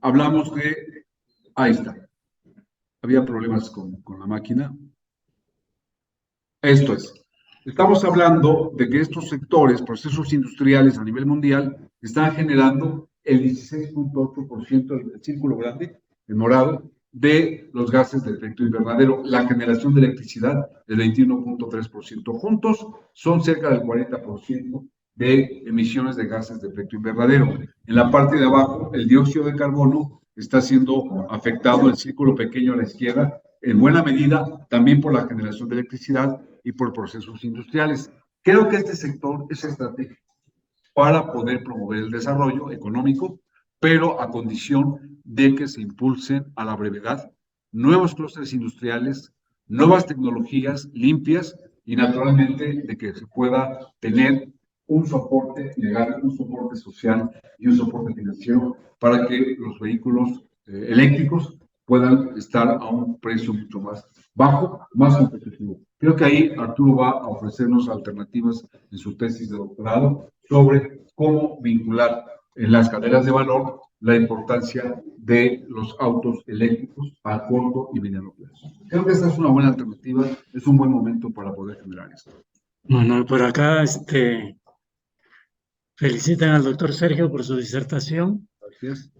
S3: Hablamos de, ahí está. Había problemas con la máquina. Esto es. Estamos hablando de que estos sectores, procesos industriales a nivel mundial, están generando el 16.8%, el círculo grande, en morado, de los gases de efecto invernadero. La generación de electricidad, del 21.3%. Juntos son cerca del 40% de emisiones de gases de efecto invernadero. En la parte de abajo, el dióxido de carbono está siendo afectado, el círculo pequeño a la izquierda, en buena medida también por la generación de electricidad y por procesos industriales. Creo que este sector es estratégico para poder promover el desarrollo económico, pero a condición de que se impulsen a la brevedad nuevos clústeres industriales, nuevas tecnologías limpias y naturalmente de que se pueda tener un soporte legal, un soporte social y un soporte financiero para que los vehículos eléctricos puedan estar a un precio mucho más bajo, más competitivo. Creo que ahí Arturo va a ofrecernos alternativas en su tesis de doctorado sobre cómo vincular en las cadenas de valor la importancia de los autos eléctricos a corto y mediano plazo. Creo que esta es una buena alternativa, es un buen momento para poder generar esto.
S2: Bueno, por acá felicitan al doctor Sergio por su disertación,
S3: Gracias.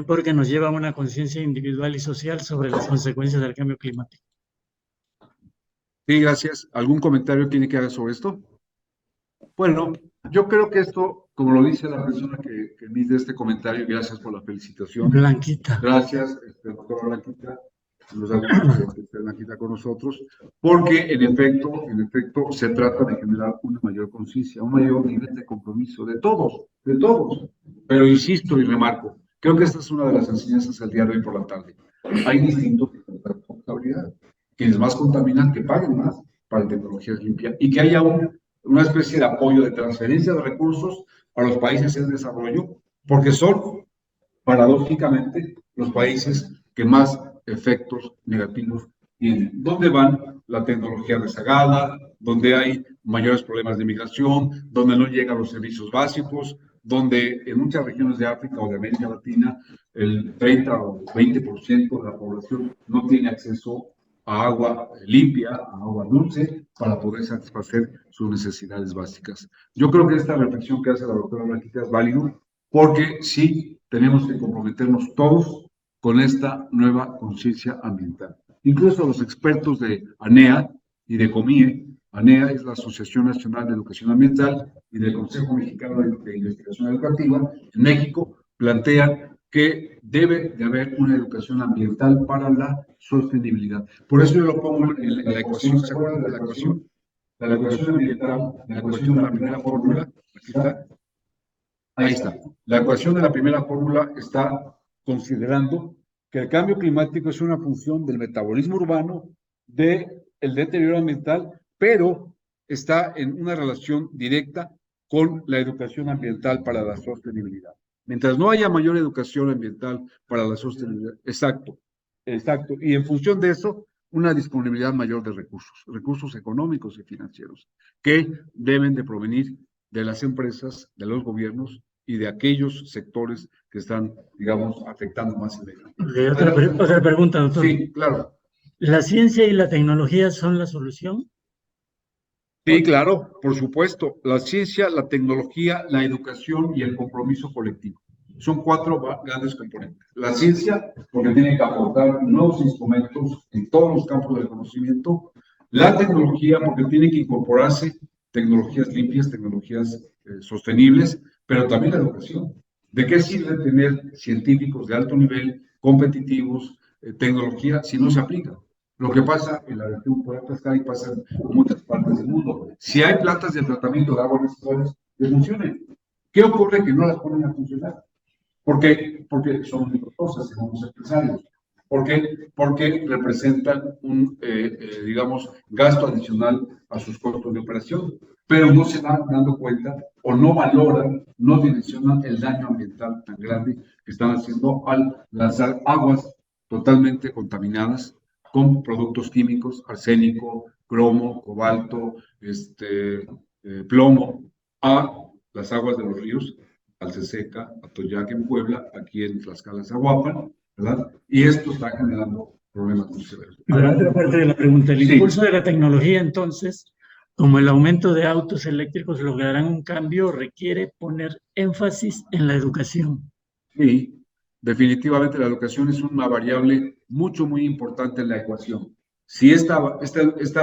S2: porque nos lleva a una conciencia individual y social sobre las consecuencias del cambio climático.
S3: Sí, gracias. ¿Algún comentario tiene que hacer sobre esto? Bueno, yo creo que esto, como lo dice la persona que emite este comentario, gracias por la felicitación.
S2: Blanquita.
S3: Gracias, doctora Blanquita, nos da gusto que esté Blanquita con nosotros, porque en efecto, se trata de generar una mayor conciencia, un mayor nivel de compromiso de todos. Pero insisto y remarco, creo que esta es una de las enseñanzas del día de hoy por la tarde. Hay distintos tipos de responsabilidad. Quienes más contaminan, que paguen más para tecnologías limpias y que haya una especie de apoyo, de transferencia de recursos a los países en desarrollo, porque son, paradójicamente, los países que más efectos negativos tienen. ¿Dónde van la tecnología rezagada? Donde hay mayores problemas de migración, donde no llegan los servicios básicos, donde en muchas regiones de África o de América Latina el 30 o 20% de la población no tiene acceso a agua limpia, a agua dulce, para poder satisfacer sus necesidades básicas. Yo creo que esta reflexión que hace la doctora Blanquita es válida, porque sí tenemos que comprometernos todos con esta nueva conciencia ambiental. Incluso los expertos de ANEA y de COMIE, ANEA es la Asociación Nacional de Educación Ambiental, y del Consejo Mexicano de Investigación Educativa, en México, plantean que debe de haber una educación ambiental para la sostenibilidad. Por eso yo lo pongo en la ecuación, ¿se acuerdan de la ecuación? La ecuación ambiental, la ecuación de la primera fórmula, aquí está. Ahí está. La ecuación de la primera fórmula está considerando que el cambio climático es una función del metabolismo urbano, del deterioro ambiental, pero está en una relación directa con la educación ambiental para la sostenibilidad. Mientras no haya mayor educación ambiental para la sostenibilidad, exacto, y en función de eso, una disponibilidad mayor de recursos económicos y financieros, que deben de provenir de las empresas, de los gobiernos y de aquellos sectores que están, digamos, afectando más el medio ambiente.
S2: Otra pregunta, doctor.
S3: Sí, claro.
S2: ¿La ciencia y la tecnología son la solución?
S3: Sí, claro, por supuesto. La ciencia, la tecnología, la educación y el compromiso colectivo. Son cuatro grandes componentes. La ciencia, porque tiene que aportar nuevos instrumentos en todos los campos del conocimiento. La tecnología, porque tiene que incorporarse tecnologías limpias, tecnologías sostenibles, pero también la educación. ¿De qué sirve tener científicos de alto nivel, competitivos, tecnología, si no se aplica? Lo que pasa en la región Puerto y pasa en muchas partes del mundo. Si hay plantas de tratamiento de aguas residuales que funcionen, ¿qué ocurre que no las ponen a funcionar? ¿Por qué? Porque son muy costosas, según los empresarios. ¿Por qué? Porque representan un, digamos, gasto adicional a sus costos de operación, pero no se van dando cuenta o no valoran, no dimensionan el daño ambiental tan grande que están haciendo al lanzar aguas totalmente contaminadas con productos químicos, arsénico, cromo, cobalto, plomo, a las aguas de los ríos, Alceseca, Atoyac en Puebla, aquí en Tlaxcala, Zahuapan, ¿verdad? Y esto está generando problemas muy severos.
S2: La otra parte de la pregunta, el impulso de la tecnología, entonces, como el aumento de autos eléctricos lograrán un cambio, requiere poner énfasis en la educación.
S3: Sí, definitivamente la educación es una variable muy importante en la ecuación. Si esta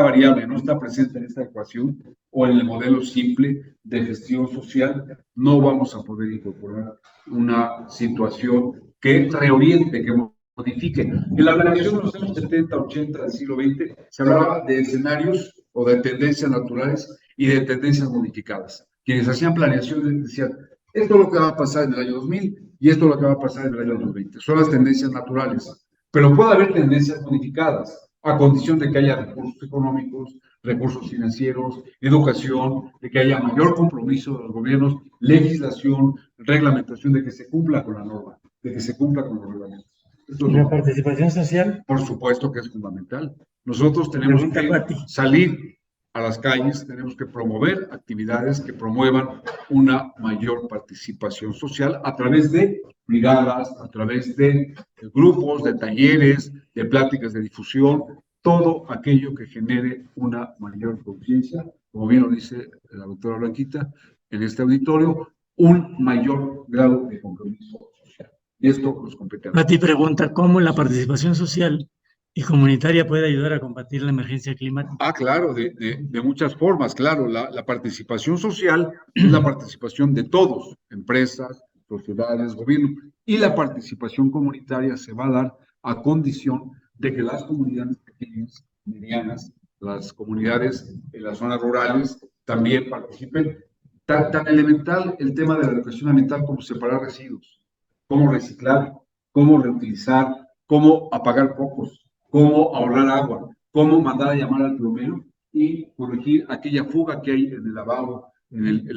S3: variable no está presente en esta ecuación o en el modelo simple de gestión social, no vamos a poder incorporar una situación que reoriente, que modifique. En la planeación de los años 70, 80 del siglo XX se hablaba de escenarios o de tendencias naturales y de tendencias modificadas. Quienes hacían planeaciones decían, esto es lo que va a pasar en el año 2000 y esto es lo que va a pasar en el año 2020. Son las tendencias naturales. Pero puede haber tendencias modificadas a condición de que haya recursos económicos, recursos financieros, educación, de que haya mayor compromiso de los gobiernos, legislación, reglamentación, de que se cumpla con la norma, de que se cumpla con los reglamentos.
S2: ¿Y la participación social?
S3: Por supuesto que es fundamental. Nosotros tenemos que salir a las calles, tenemos que promover actividades que promuevan una mayor participación social a través de brigadas, a través de grupos, de talleres, de pláticas de difusión, todo aquello que genere una mayor conciencia, como bien lo dice la doctora Blanquita, en este auditorio, un mayor grado de compromiso social. Y esto nos compete a nosotros.
S2: Pati pregunta, ¿cómo la participación social y comunitaria puede ayudar a combatir la emergencia climática?
S3: Ah, claro, de muchas formas, claro. La participación social es la participación de todos, empresas, sociedades, gobierno, y la participación comunitaria se va a dar a condición de que las comunidades pequeñas, medianas, las comunidades en las zonas rurales también participen. Tan elemental el tema de la educación ambiental como separar residuos, cómo reciclar, cómo reutilizar, cómo apagar focos, cómo ahorrar agua, cómo mandar a llamar al plomero y corregir aquella fuga que hay en el lavabo, en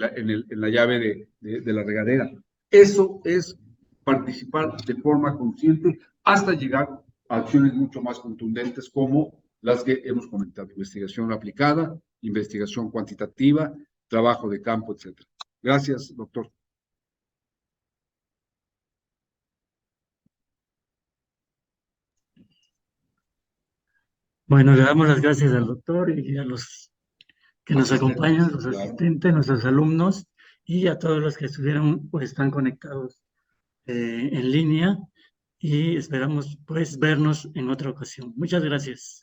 S3: la llave de la regadera. Eso es participar de forma consciente hasta llegar a acciones mucho más contundentes como las que hemos comentado: investigación aplicada, investigación cuantitativa, trabajo de campo, etc. Gracias, doctor.
S2: Bueno, le damos las gracias al doctor y a los que nos acompañan, los asistentes, nuestros alumnos y a todos los que estuvieron o están conectados en línea, y esperamos pues vernos en otra ocasión. Muchas gracias.